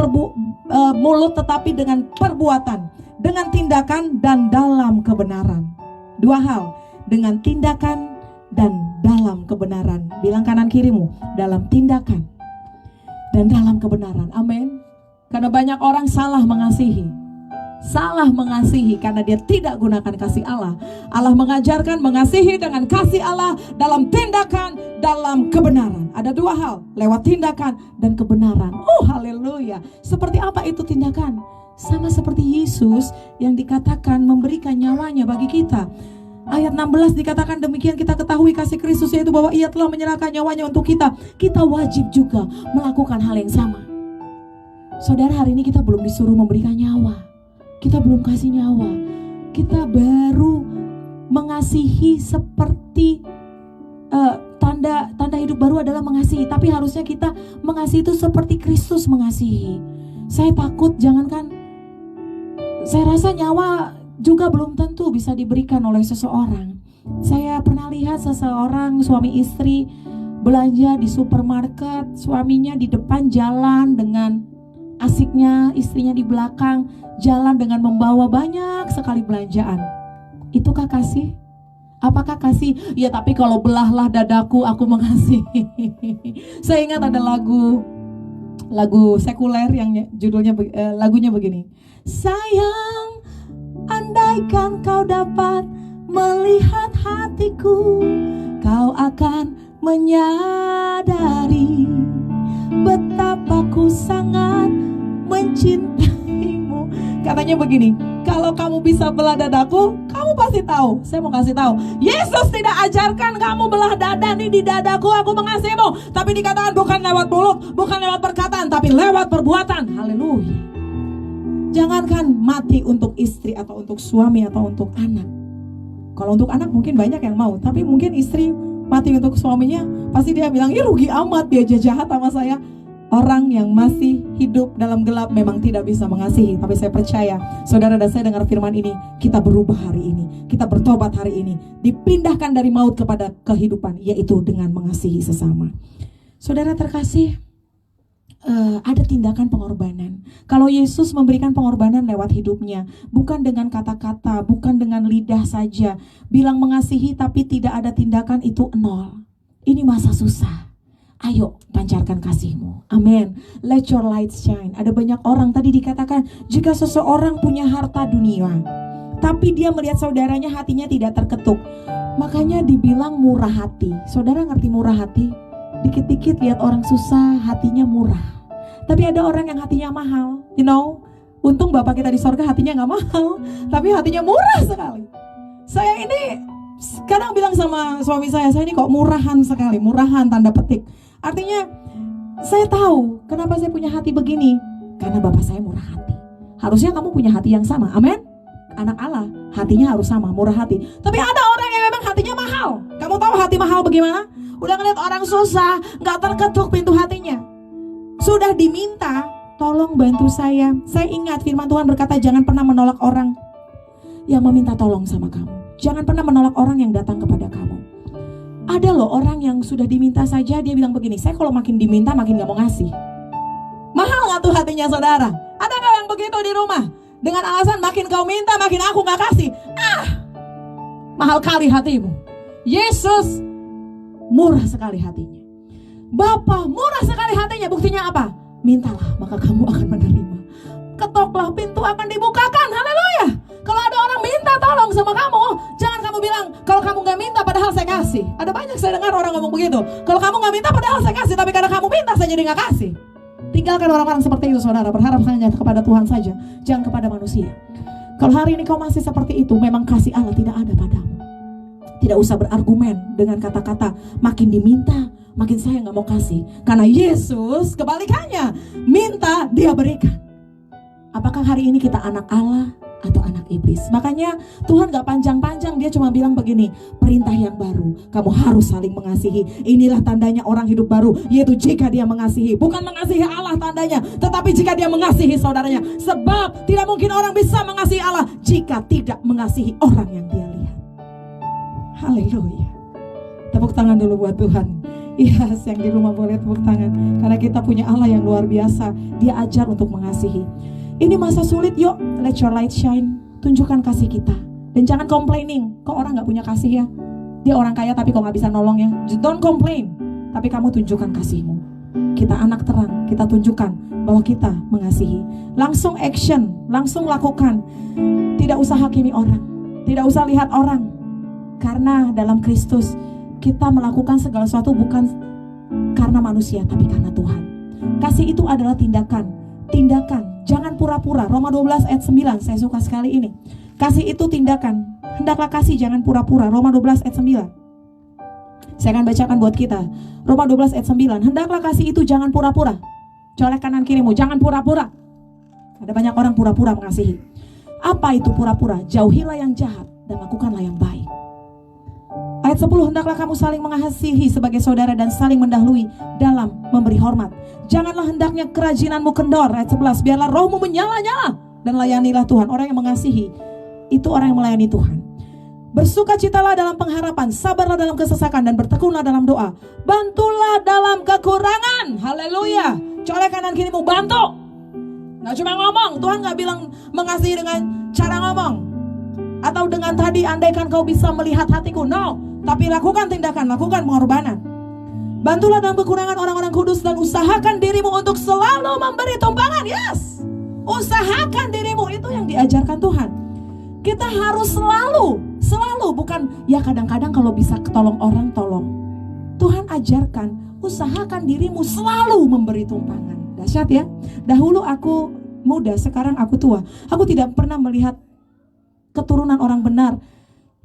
mulut, tetapi dengan perbuatan, dengan tindakan dan dalam kebenaran. Dua hal, dengan tindakan dan dalam kebenaran. Bilang kanan kirimu, dalam tindakan dan dalam kebenaran. Amin. Karena banyak orang salah mengasihi. Salah mengasihi karena dia tidak gunakan kasih Allah. Allah mengajarkan mengasihi dengan kasih Allah dalam tindakan, dalam kebenaran. Ada dua hal, lewat tindakan dan kebenaran. Oh haleluya. Seperti apa itu tindakan? Sama seperti Yesus yang dikatakan memberikan nyawanya bagi kita. Ayat 16 dikatakan demikian kita ketahui kasih Kristus, yaitu bahwa ia telah menyerahkan nyawanya untuk kita. Kita wajib juga melakukan hal yang sama. Saudara, hari ini kita belum disuruh memberikan nyawa. Kita belum kasih nyawa. Kita baru mengasihi seperti tanda hidup baru adalah mengasihi. Tapi harusnya kita mengasihi itu seperti Kristus mengasihi. Saya takut jangankan Saya rasa nyawa juga belum tentu bisa diberikan oleh seseorang. Saya pernah lihat seseorang suami istri belanja di supermarket, suaminya di depan jalan dengan asiknya, istrinya di belakang jalan dengan membawa banyak sekali belanjaan. Itukah kasih? Apakah kasih? Ya tapi kalau belahlah dadaku aku mengasihi. Saya ingat ada lagu sekuler yang judulnya lagunya begini. Sayang, andaikan kau dapat melihat hatiku, kau akan menyadari betapa ku sangat mencintaimu. Katanya begini, kalau kamu bisa belah dadaku, kamu pasti tahu. Saya mau kasih tahu, Yesus tidak ajarkan kamu belah dada nih di dadaku, aku mengasihimu. Tapi dikatakan bukan lewat mulut, bukan lewat perkataan, tapi lewat perbuatan. Haleluya. Jangankan mati untuk istri atau untuk suami atau untuk anak. Kalau untuk anak mungkin banyak yang mau, tapi mungkin istri mati untuk suaminya, pasti dia bilang, ya rugi amat dia jahat sama saya. Orang yang masih hidup dalam gelap memang tidak bisa mengasihi. Tapi saya percaya, saudara dan saya dengar firman ini, kita berubah hari ini, kita bertobat hari ini, dipindahkan dari maut kepada kehidupan, yaitu dengan mengasihi sesama. Saudara terkasih, ada tindakan pengorbanan. Kalau Yesus memberikan pengorbanan lewat hidupnya, bukan dengan kata-kata, bukan dengan lidah saja. Bilang mengasihi tapi tidak ada tindakan, itu nol. Ini masa susah. Ayo pancarkan kasihmu. Amin. Let your light shine. Ada banyak orang, tadi dikatakan, jika seseorang punya harta dunia, tapi dia melihat saudaranya hatinya tidak terketuk, makanya dibilang murah hati. Saudara ngerti murah hati? Dikit-dikit lihat orang susah, hatinya murah. Tapi ada orang yang hatinya mahal. You know, untung Bapak kita di sorga hatinya gak mahal, tapi hatinya murah sekali. Saya ini kadang bilang sama suami saya ini kok murahan sekali. Murahan tanda petik. Artinya saya tahu kenapa saya punya hati begini, karena Bapak saya murah hati. Harusnya kamu punya hati yang sama. Amin. Anak Allah hatinya harus sama, murah hati. Tapi ada orang yang memang hatinya mahal. Kamu tahu hati mahal bagaimana? Udah ngeliat orang susah, gak terketuk pintu hatinya, sudah diminta, tolong bantu saya. Saya ingat firman Tuhan berkata, jangan pernah menolak orang yang meminta tolong sama kamu. Jangan pernah menolak orang yang datang kepada kamu. Ada loh orang yang sudah diminta saja, dia bilang begini, saya kalau makin diminta makin gak mau ngasih. Mahal gak tuh hatinya saudara? Ada gak yang begitu di rumah? Dengan alasan makin kau minta makin aku gak kasih. Mahal kali hatimu. Yesus murah sekali hatinya. Bapa murah sekali hatinya. Buktinya apa? Mintalah maka kamu akan menerima. Ketoklah pintu akan dibukakan. Haleluya. Kalau ada orang minta tolong sama kamu, jangan kamu bilang kalau kamu gak minta padahal saya kasih. Ada banyak saya dengar orang ngomong begitu. Kalau kamu gak minta padahal saya kasih, tapi karena kamu minta saya jadi gak kasih. Tinggalkan orang-orang seperti itu saudara. Berharap hanya kepada Tuhan saja, jangan kepada manusia. Kalau hari ini kau masih seperti itu, memang kasih Allah tidak ada padamu. Tidak usah berargumen dengan kata-kata makin diminta makin saya gak mau kasih. Karena Yesus kebalikannya, minta dia berikan. Apakah hari ini kita anak Allah atau anak iblis? Makanya Tuhan gak panjang-panjang, dia cuma bilang begini, perintah yang baru, kamu harus saling mengasihi. Inilah tandanya orang hidup baru, yaitu jika dia mengasihi. Bukan mengasihi Allah tandanya, tetapi jika dia mengasihi saudaranya. Sebab tidak mungkin orang bisa mengasihi Allah jika tidak mengasihi orang yang dia lihat. Haleluya. Tepuk tangan dulu buat Tuhan. Yes, yang di rumah boleh tepuk tangan, karena kita punya Allah yang luar biasa. Dia ajar untuk mengasihi. Ini masa sulit, yuk let your light shine. Tunjukkan kasih kita. Dan jangan complaining, kok orang gak punya kasih ya, dia orang kaya tapi kok gak bisa nolong ya. Don't complain, tapi kamu tunjukkan kasihmu. Kita anak terang, kita tunjukkan bahwa kita mengasihi. Langsung action, langsung lakukan. Tidak usah hakimi orang, tidak usah lihat orang. Karena dalam Kristus kita melakukan segala sesuatu bukan karena manusia, tapi karena Tuhan. Kasih itu adalah tindakan. Tindakan, jangan pura-pura. Roma 12 ayat 9, saya suka sekali ini. Kasih itu tindakan. Hendaklah kasih, jangan pura-pura. Roma 12 ayat 9. Saya akan bacakan buat kita. Roma 12 ayat 9. Hendaklah kasih itu jangan pura-pura. Colek kanan kirimu, jangan pura-pura. Ada banyak orang pura-pura mengasihi. Apa itu pura-pura? Jauhilah yang jahat dan lakukanlah yang baik. Ayat 10, hendaklah kamu saling mengasihi sebagai saudara dan saling mendahului dalam memberi hormat. Janganlah hendaknya kerajinanmu kendor. Ayat 11, biarlah rohmu menyala-nyala dan layanilah Tuhan. Orang yang mengasihi itu orang yang melayani Tuhan. Bersukacitalah dalam pengharapan, sabarlah dalam kesesakan, dan bertekunlah dalam doa. Bantulah dalam kekurangan. Haleluya. Colek kanan kirimu, bantu. Gak cuma ngomong. Tuhan gak bilang mengasihi dengan cara ngomong, atau dengan tadi andaikan kau bisa melihat hatiku. No. Tapi lakukan tindakan, lakukan pengorbanan. Bantulah dalam kekurangan orang-orang kudus, dan usahakan dirimu untuk selalu memberi tumpangan. Yes. Usahakan dirimu, itu yang diajarkan Tuhan. Kita harus selalu, bukan ya kadang-kadang kalau bisa tolong orang, tolong. Tuhan ajarkan, usahakan dirimu selalu memberi tumpangan. Dahsyat ya. Dahulu aku muda, sekarang aku tua. Aku tidak pernah melihat keturunan orang benar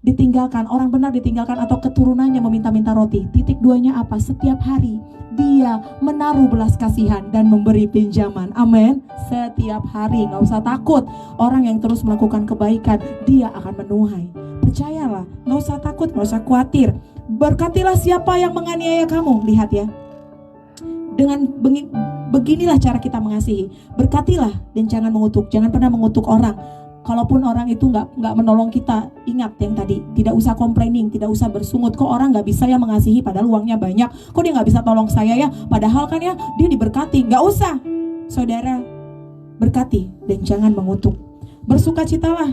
ditinggalkan, atau keturunannya meminta-minta roti. Titik duanya apa? Setiap hari dia menaruh belas kasihan dan memberi pinjaman. Amin. Setiap hari, gak usah takut. Orang yang terus melakukan kebaikan, dia akan menuai. Percayalah, gak usah takut, gak usah khawatir. Berkatilah siapa yang menganiaya kamu. Lihat ya, dengan beginilah cara kita mengasihi. Berkatilah dan jangan mengutuk. Jangan pernah mengutuk orang. Kalaupun orang itu nggak menolong kita, ingat yang tadi, tidak usah complaining, tidak usah bersungut. Kok orang nggak bisa ya mengasihi, padahal uangnya banyak. Kok dia nggak bisa tolong saya ya, padahal kan ya dia diberkati. Nggak usah, saudara, berkati dan jangan mengutuk. Bersukacitalah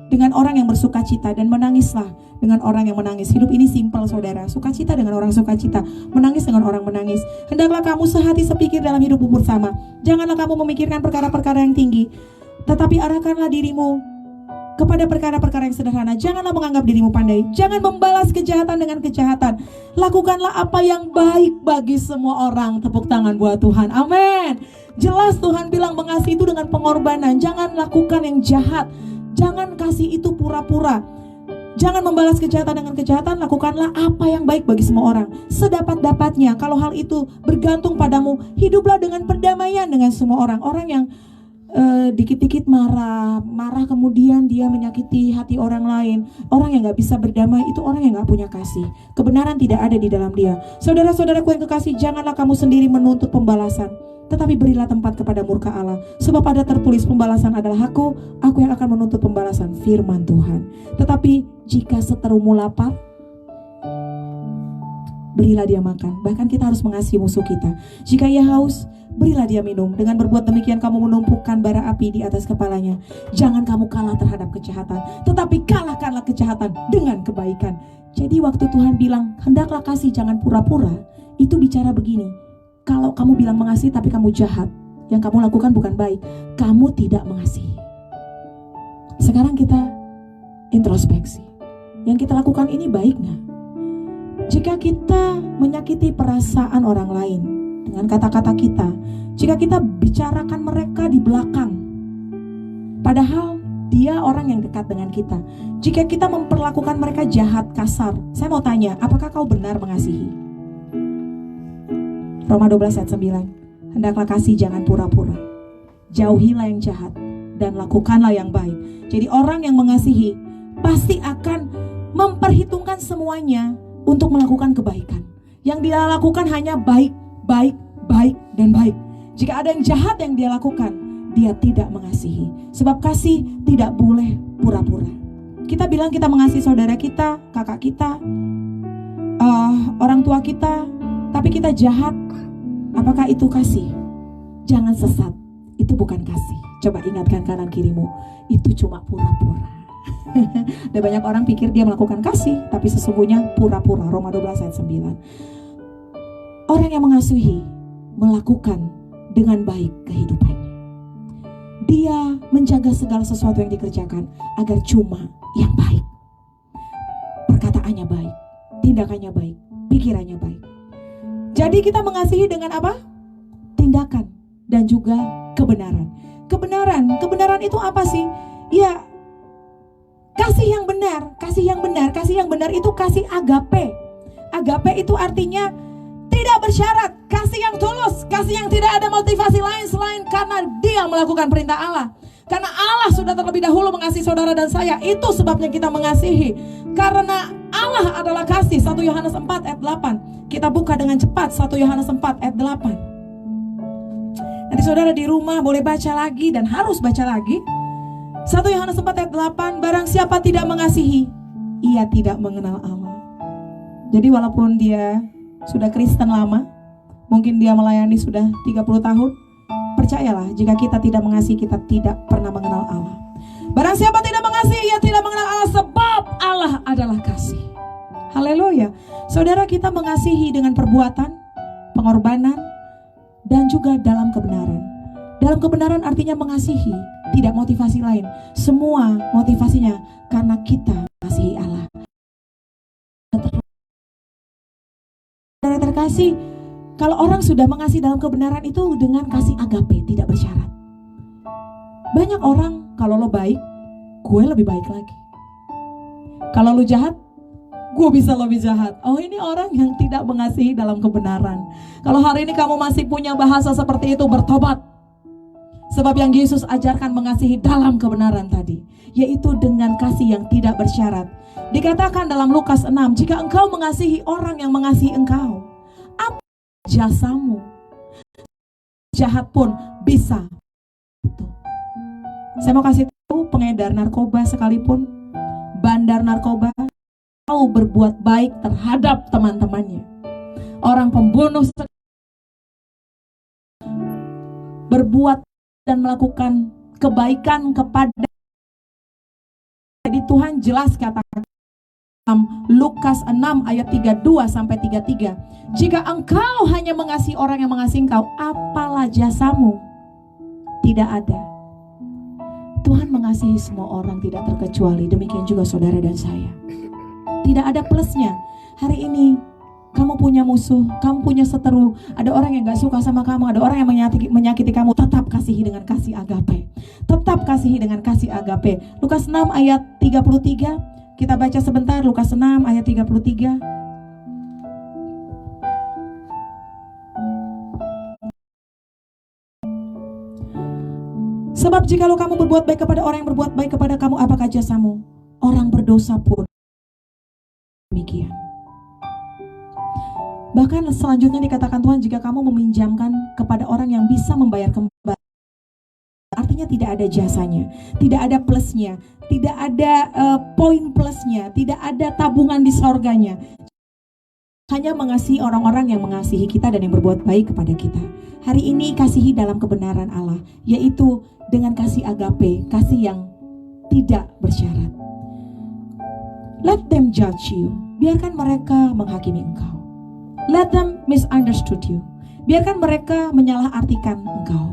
dengan orang yang bersukacita, dan menangislah dengan orang yang menangis. Hidup ini simpel, saudara. Sukacita dengan orang sukacita, menangis dengan orang menangis. Hendaklah kamu sehati sepikir dalam hidupmu bersama. Janganlah kamu memikirkan perkara-perkara yang tinggi, tetapi arahkanlah dirimu kepada perkara-perkara yang sederhana. Janganlah menganggap dirimu pandai. Jangan membalas kejahatan dengan kejahatan. Lakukanlah apa yang baik bagi semua orang. Tepuk tangan buat Tuhan. Amin. Jelas Tuhan bilang mengasihi itu dengan pengorbanan. Jangan lakukan yang jahat. Jangan kasih itu pura-pura. Jangan membalas kejahatan dengan kejahatan. Lakukanlah apa yang baik bagi semua orang, sedapat-dapatnya. Kalau hal itu bergantung padamu, hiduplah dengan perdamaian dengan semua orang. Orang yang dikit-dikit marah kemudian dia menyakiti hati orang lain, orang yang gak bisa berdamai, itu orang yang gak punya kasih. Kebenaran tidak ada di dalam dia. Saudara-saudaraku yang kekasih, janganlah kamu sendiri menuntut pembalasan, tetapi berilah tempat kepada murka Allah. Sebab ada tertulis, pembalasan adalah aku yang akan menuntut pembalasan, firman Tuhan. Tetapi jika seterumu lapar, berilah dia makan. Bahkan kita harus mengasihi musuh kita. Jika ia haus, berilah dia minum. Dengan berbuat demikian kamu menumpukan bara api di atas kepalanya. Jangan kamu kalah terhadap kejahatan, tetapi kalahkanlah kejahatan dengan kebaikan. Jadi waktu Tuhan bilang hendaklah kasih, jangan pura-pura, itu bicara begini. Kalau kamu bilang mengasihi tapi kamu jahat, yang kamu lakukan bukan baik, kamu tidak mengasihi. Sekarang kita introspeksi. Yang kita lakukan ini baik gak? Jika kita menyakiti perasaan orang lain dengan kata-kata kita, jika kita bicarakan mereka di belakang, padahal dia orang yang dekat dengan kita, jika kita memperlakukan mereka jahat, kasar, saya mau tanya, apakah kau benar mengasihi? Roma 12 ayat 9, hendaklah kasih, jangan pura-pura. Jauhilah yang jahat dan lakukanlah yang baik. Jadi orang yang mengasihi pasti akan memperhitungkan semuanya untuk melakukan kebaikan. Yang dia lakukan hanya baik, baik, baik, dan baik. Jika ada yang jahat yang dia lakukan, dia tidak mengasihi. Sebab kasih tidak boleh pura-pura. Kita bilang kita mengasihi saudara kita, kakak kita, orang tua kita, tapi kita jahat. Apakah itu kasih? Jangan sesat, itu bukan kasih. Coba ingatkan kanan kirimu, itu cuma pura-pura. Dan banyak orang pikir dia melakukan kasih, tapi sesungguhnya pura-pura. Roma 12 ayat 9. Orang yang mengasihi melakukan dengan baik kehidupannya. Dia menjaga segala sesuatu yang dikerjakan agar cuma yang baik. Perkataannya baik, tindakannya baik, pikirannya baik. Jadi kita mengasihi dengan apa? Tindakan dan juga kebenaran. Kebenaran itu apa sih? Ya, kasih yang benar, kasih yang benar, kasih yang benar itu kasih agape. Agape itu artinya tidak bersyarat, kasih yang tulus, kasih yang tidak ada motivasi lain selain karena dia melakukan perintah Allah. Karena Allah sudah terlebih dahulu mengasihi saudara dan saya, itu sebabnya kita mengasihi. Karena Allah adalah kasih. 1 Yohanes 4 ayat 8. Kita buka dengan cepat 1 Yohanes 4 ayat 8. Nanti saudara di rumah boleh baca lagi dan harus baca lagi. 1 Yohanes 4 ayat 8, barang siapa tidak mengasihi, ia tidak mengenal Allah. Jadi walaupun dia sudah Kristen lama, mungkin dia melayani sudah 30 tahun, percayalah, jika kita tidak mengasihi, kita tidak pernah mengenal Allah. Barang siapa tidak mengasihi, ia tidak mengenal Allah, sebab Allah adalah kasih. Haleluya. Saudara, kita mengasihi dengan perbuatan, pengorbanan, dan juga dalam kebenaran. Dalam kebenaran artinya mengasihi, tidak motivasi lain. Semua motivasinya karena kita mengasihi Allah. Saudara terkasih, kalau orang sudah mengasihi dalam kebenaran itu dengan kasih agape, tidak bersyarat. Banyak orang, kalau lo baik, gue lebih baik lagi. Kalau lo jahat, gue bisa lebih jahat. Oh, ini orang yang tidak mengasihi dalam kebenaran. Kalau hari ini kamu masih punya bahasa seperti itu, bertobat. Sebab yang Yesus ajarkan mengasihi dalam kebenaran tadi, yaitu dengan kasih yang tidak bersyarat. Dikatakan dalam Lukas 6, jika engkau mengasihi orang yang mengasihi engkau, apa jasamu? Jahat pun bisa. Saya mau kasih tahu, pengedar narkoba sekalipun, bandar narkoba, mau berbuat baik terhadap teman-temannya. Orang pembunuh berbuat dan melakukan kebaikan kepada. Jadi Tuhan jelas katakan dalam Lukas 6 ayat 32 sampai 33, jika engkau hanya mengasihi orang yang mengasihi engkau, apalah jasamu? Tidak ada. Tuhan mengasihi semua orang tidak terkecuali, demikian juga saudara dan saya. Tidak ada plusnya. Hari ini kamu punya musuh, kamu punya seteru, ada orang yang gak suka sama kamu, ada orang yang menyakiti kamu, tetap kasihi dengan kasih agape. Tetap kasihi dengan kasih agape. Lukas 6 ayat 33, kita baca sebentar. Lukas 6 ayat 33. Sebab jikalau kamu berbuat baik kepada orang yang berbuat baik kepada kamu, apakah jasamu? Orang berdosa pun demikian. Bahkan selanjutnya dikatakan Tuhan, jika kamu meminjamkan kepada orang yang bisa membayar kembali, artinya tidak ada jasanya, tidak ada plusnya, tidak ada poin plusnya, tidak ada tabungan di sorganya. Hanya mengasihi orang-orang yang mengasihi kita dan yang berbuat baik kepada kita. Hari ini kasihi dalam kebenaran Allah, yaitu dengan kasih agape, kasih yang tidak bersyarat. Let them judge you, biarkan mereka menghakimi engkau. Let them misunderstood you, biarkan mereka menyalahartikan engkau.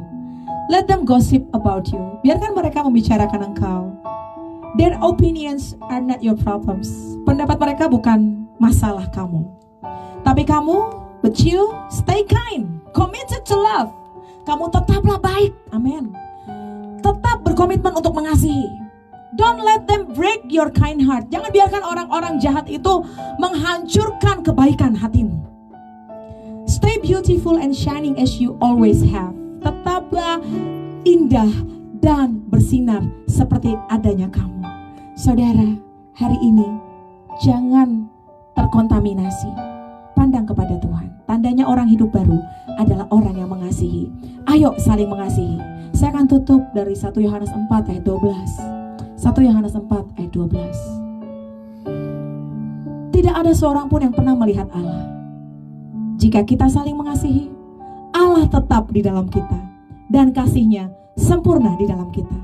Let them gossip about you, biarkan mereka membicarakan engkau. Their opinions are not your problems, pendapat mereka bukan masalah kamu. Tapi kamu, but you stay kind, committed to love. Kamu tetaplah baik, amin. Tetap berkomitmen untuk mengasihi. Don't let them break your kind heart. Jangan biarkan orang-orang jahat itu menghancurkan kebaikan hatimu. Stay beautiful and shining as you always have. Tetaplah indah dan bersinar seperti adanya kamu. Saudara, hari ini jangan terkontaminasi. Pandang kepada Tuhan. Tandanya orang hidup baru adalah orang yang mengasihi. Ayo saling mengasihi. Saya akan tutup dari 1 Yohanes 4 ayat 12. 1 Yohanes 4 ayat 12. Tidak ada seorang pun yang pernah melihat Allah. Jika kita saling mengasihi, Allah tetap di dalam kita dan kasih-Nya sempurna di dalam kita.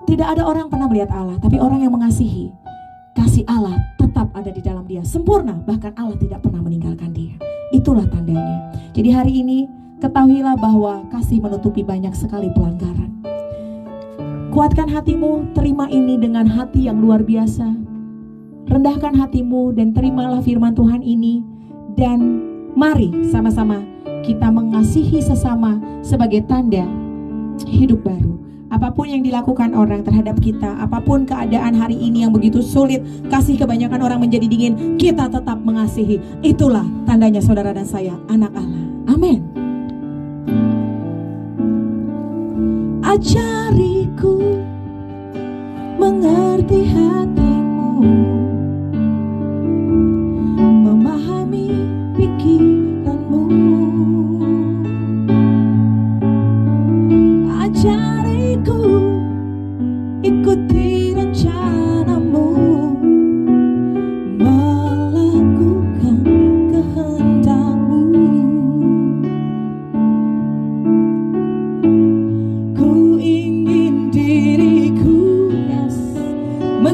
Tidak ada orang pernah melihat Allah, tapi orang yang mengasihi, kasih Allah tetap ada di dalam dia, sempurna, bahkan Allah tidak pernah meninggalkan dia. Itulah tandanya. Jadi hari ini ketahuilah bahwa kasih menutupi banyak sekali pelanggaran. Kuatkan hatimu, terima ini dengan hati yang luar biasa. Rendahkan hatimu dan terimalah firman Tuhan ini. Dan mari sama-sama kita mengasihi sesama sebagai tanda hidup baru. Apapun yang dilakukan orang terhadap kita, apapun keadaan hari ini yang begitu sulit, kasih kebanyakan orang menjadi dingin, kita tetap mengasihi. Itulah tandanya saudara dan saya, anak Allah. Amin. Ajariku mengerti hatimu, memahami pikiranmu. Ajariku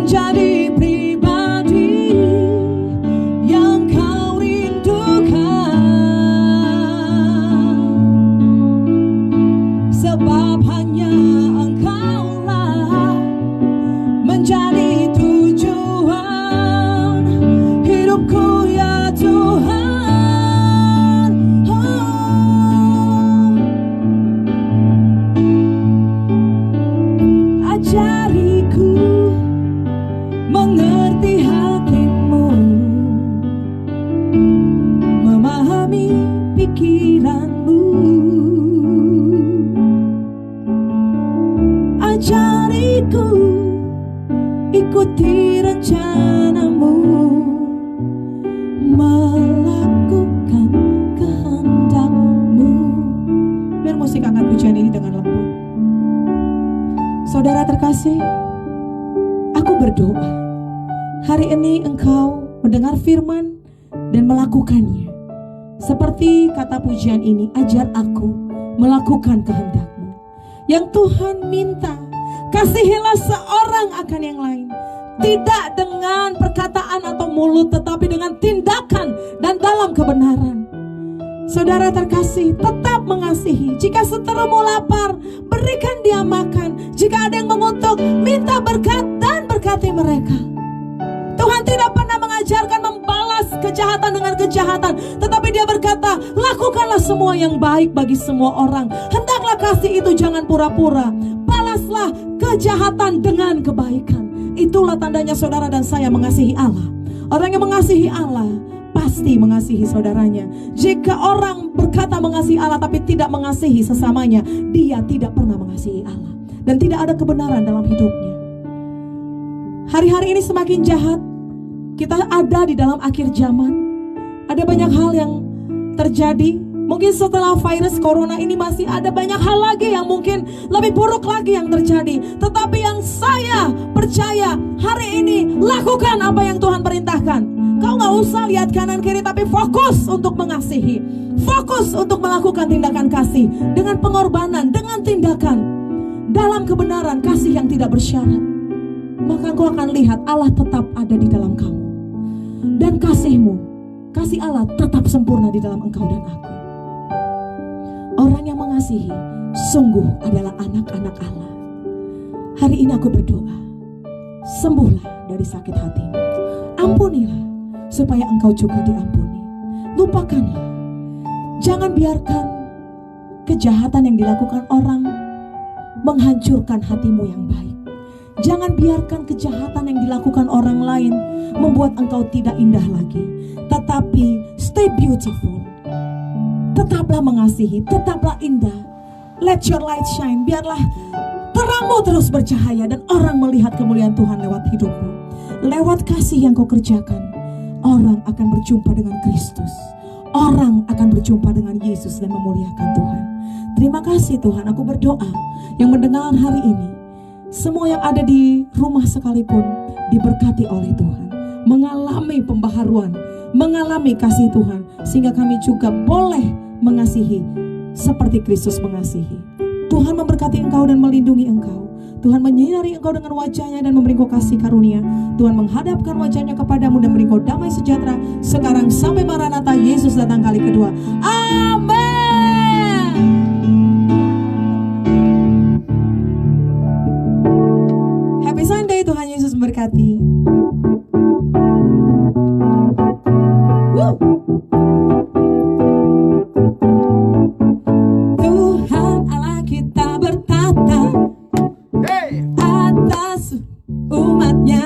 menjadi pribadi yang kau rindukan, sebab hanya Engkaulah menjadi tujuan hidupku ya Tuhan. Ajariku mengerti hatimu, memahami pikiranmu. Ajariku ikuti rencanamu, melakukan kehendakmu. Biar musik angkat pujian ini dengan lembut. Saudara terkasih, aku berdoa hari ini Engkau mendengar firman dan melakukannya. Seperti kata pujian ini, ajar aku melakukan kehendak-Mu. Yang Tuhan minta, kasihilah seorang akan yang lain, tidak dengan perkataan atau mulut, tetapi dengan tindakan dan dalam kebenaran. Saudara terkasih, tetap mengasihi. Jika seterumu lapar, berikan dia makan. Jika ada yang mengutuk, minta berkat dan berkati mereka. Tuhan tidak pernah mengajarkan membalas kejahatan dengan kejahatan, tetapi dia berkata, lakukanlah semua yang baik bagi semua orang. Hendaklah kasih itu jangan pura-pura. Balaslah kejahatan dengan kebaikan. Itulah tandanya saudara dan saya mengasihi Allah. Orang yang mengasihi Allah pasti mengasihi saudaranya. Jika orang berkata mengasihi Allah tapi tidak mengasihi sesamanya, dia tidak pernah mengasihi Allah dan tidak ada kebenaran dalam hidupnya. Hari-hari ini semakin jahat. Kita ada di dalam akhir zaman. Ada banyak hal yang terjadi. Mungkin setelah virus corona ini masih ada banyak hal lagi yang mungkin lebih buruk lagi yang terjadi. Tetapi yang saya percaya hari ini, lakukan apa yang Tuhan perintahkan. Kau gak usah lihat kanan kiri, tapi fokus untuk mengasihi. Fokus untuk melakukan tindakan kasih dengan pengorbanan, dengan tindakan dalam kebenaran, kasih yang tidak bersyarat. Maka engkau akan lihat Allah tetap ada di dalam kamu. Dan kasihmu, kasih Allah tetap sempurna di dalam engkau dan aku. Orang yang mengasihi sungguh adalah anak-anak Allah. Hari ini aku berdoa, sembuhlah dari sakit hatimu. Ampunilah supaya engkau juga diampuni. Lupakanlah. Jangan biarkan kejahatan yang dilakukan orang menghancurkan hatimu yang baik. Jangan biarkan kejahatan yang dilakukan orang lain membuat engkau tidak indah lagi. Tetapi stay beautiful. Tetaplah mengasihi, tetaplah indah. Let your light shine. Biarlah terangmu terus bercahaya dan orang melihat kemuliaan Tuhan lewat hidupmu. Lewat kasih yang kau kerjakan, orang akan berjumpa dengan Kristus. Orang akan berjumpa dengan Yesus dan memuliakan Tuhan. Terima kasih Tuhan, aku berdoa yang mendengar hari ini, semua yang ada di rumah sekalipun diberkati oleh Tuhan, mengalami pembaharuan, mengalami kasih Tuhan, sehingga kami juga boleh mengasihi seperti Kristus mengasihi. Tuhan memberkati engkau dan melindungi engkau. Tuhan menyinari engkau dengan wajahnya dan memberi engkau kasih karunia. Tuhan menghadapkan wajahnya kepadamu dan memberi engkau damai sejahtera sekarang sampai Maranatha Yesus datang kali kedua. Amin. Happy Sunday, Tuhan Yesus memberkati. Tuhan Allah kita bertata atas umatnya.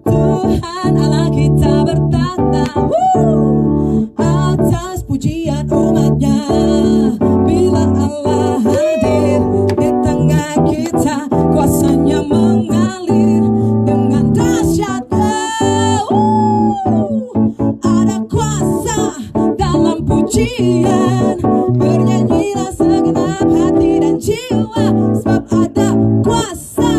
Tuhan Allah kita bertata atas pujian umatnya. Bila Allah hadir di tengah kita, kuasanya mengalir dengan dahsyat. Ada kuasa dalam pujian. Bernyanyilah segenap hati dan jiwa, sebab ada kuasa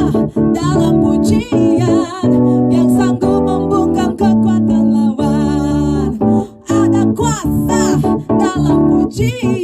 dalam pujian yang sanggup membungkam kekuatan lawan. Ada kuasa dalam pujian.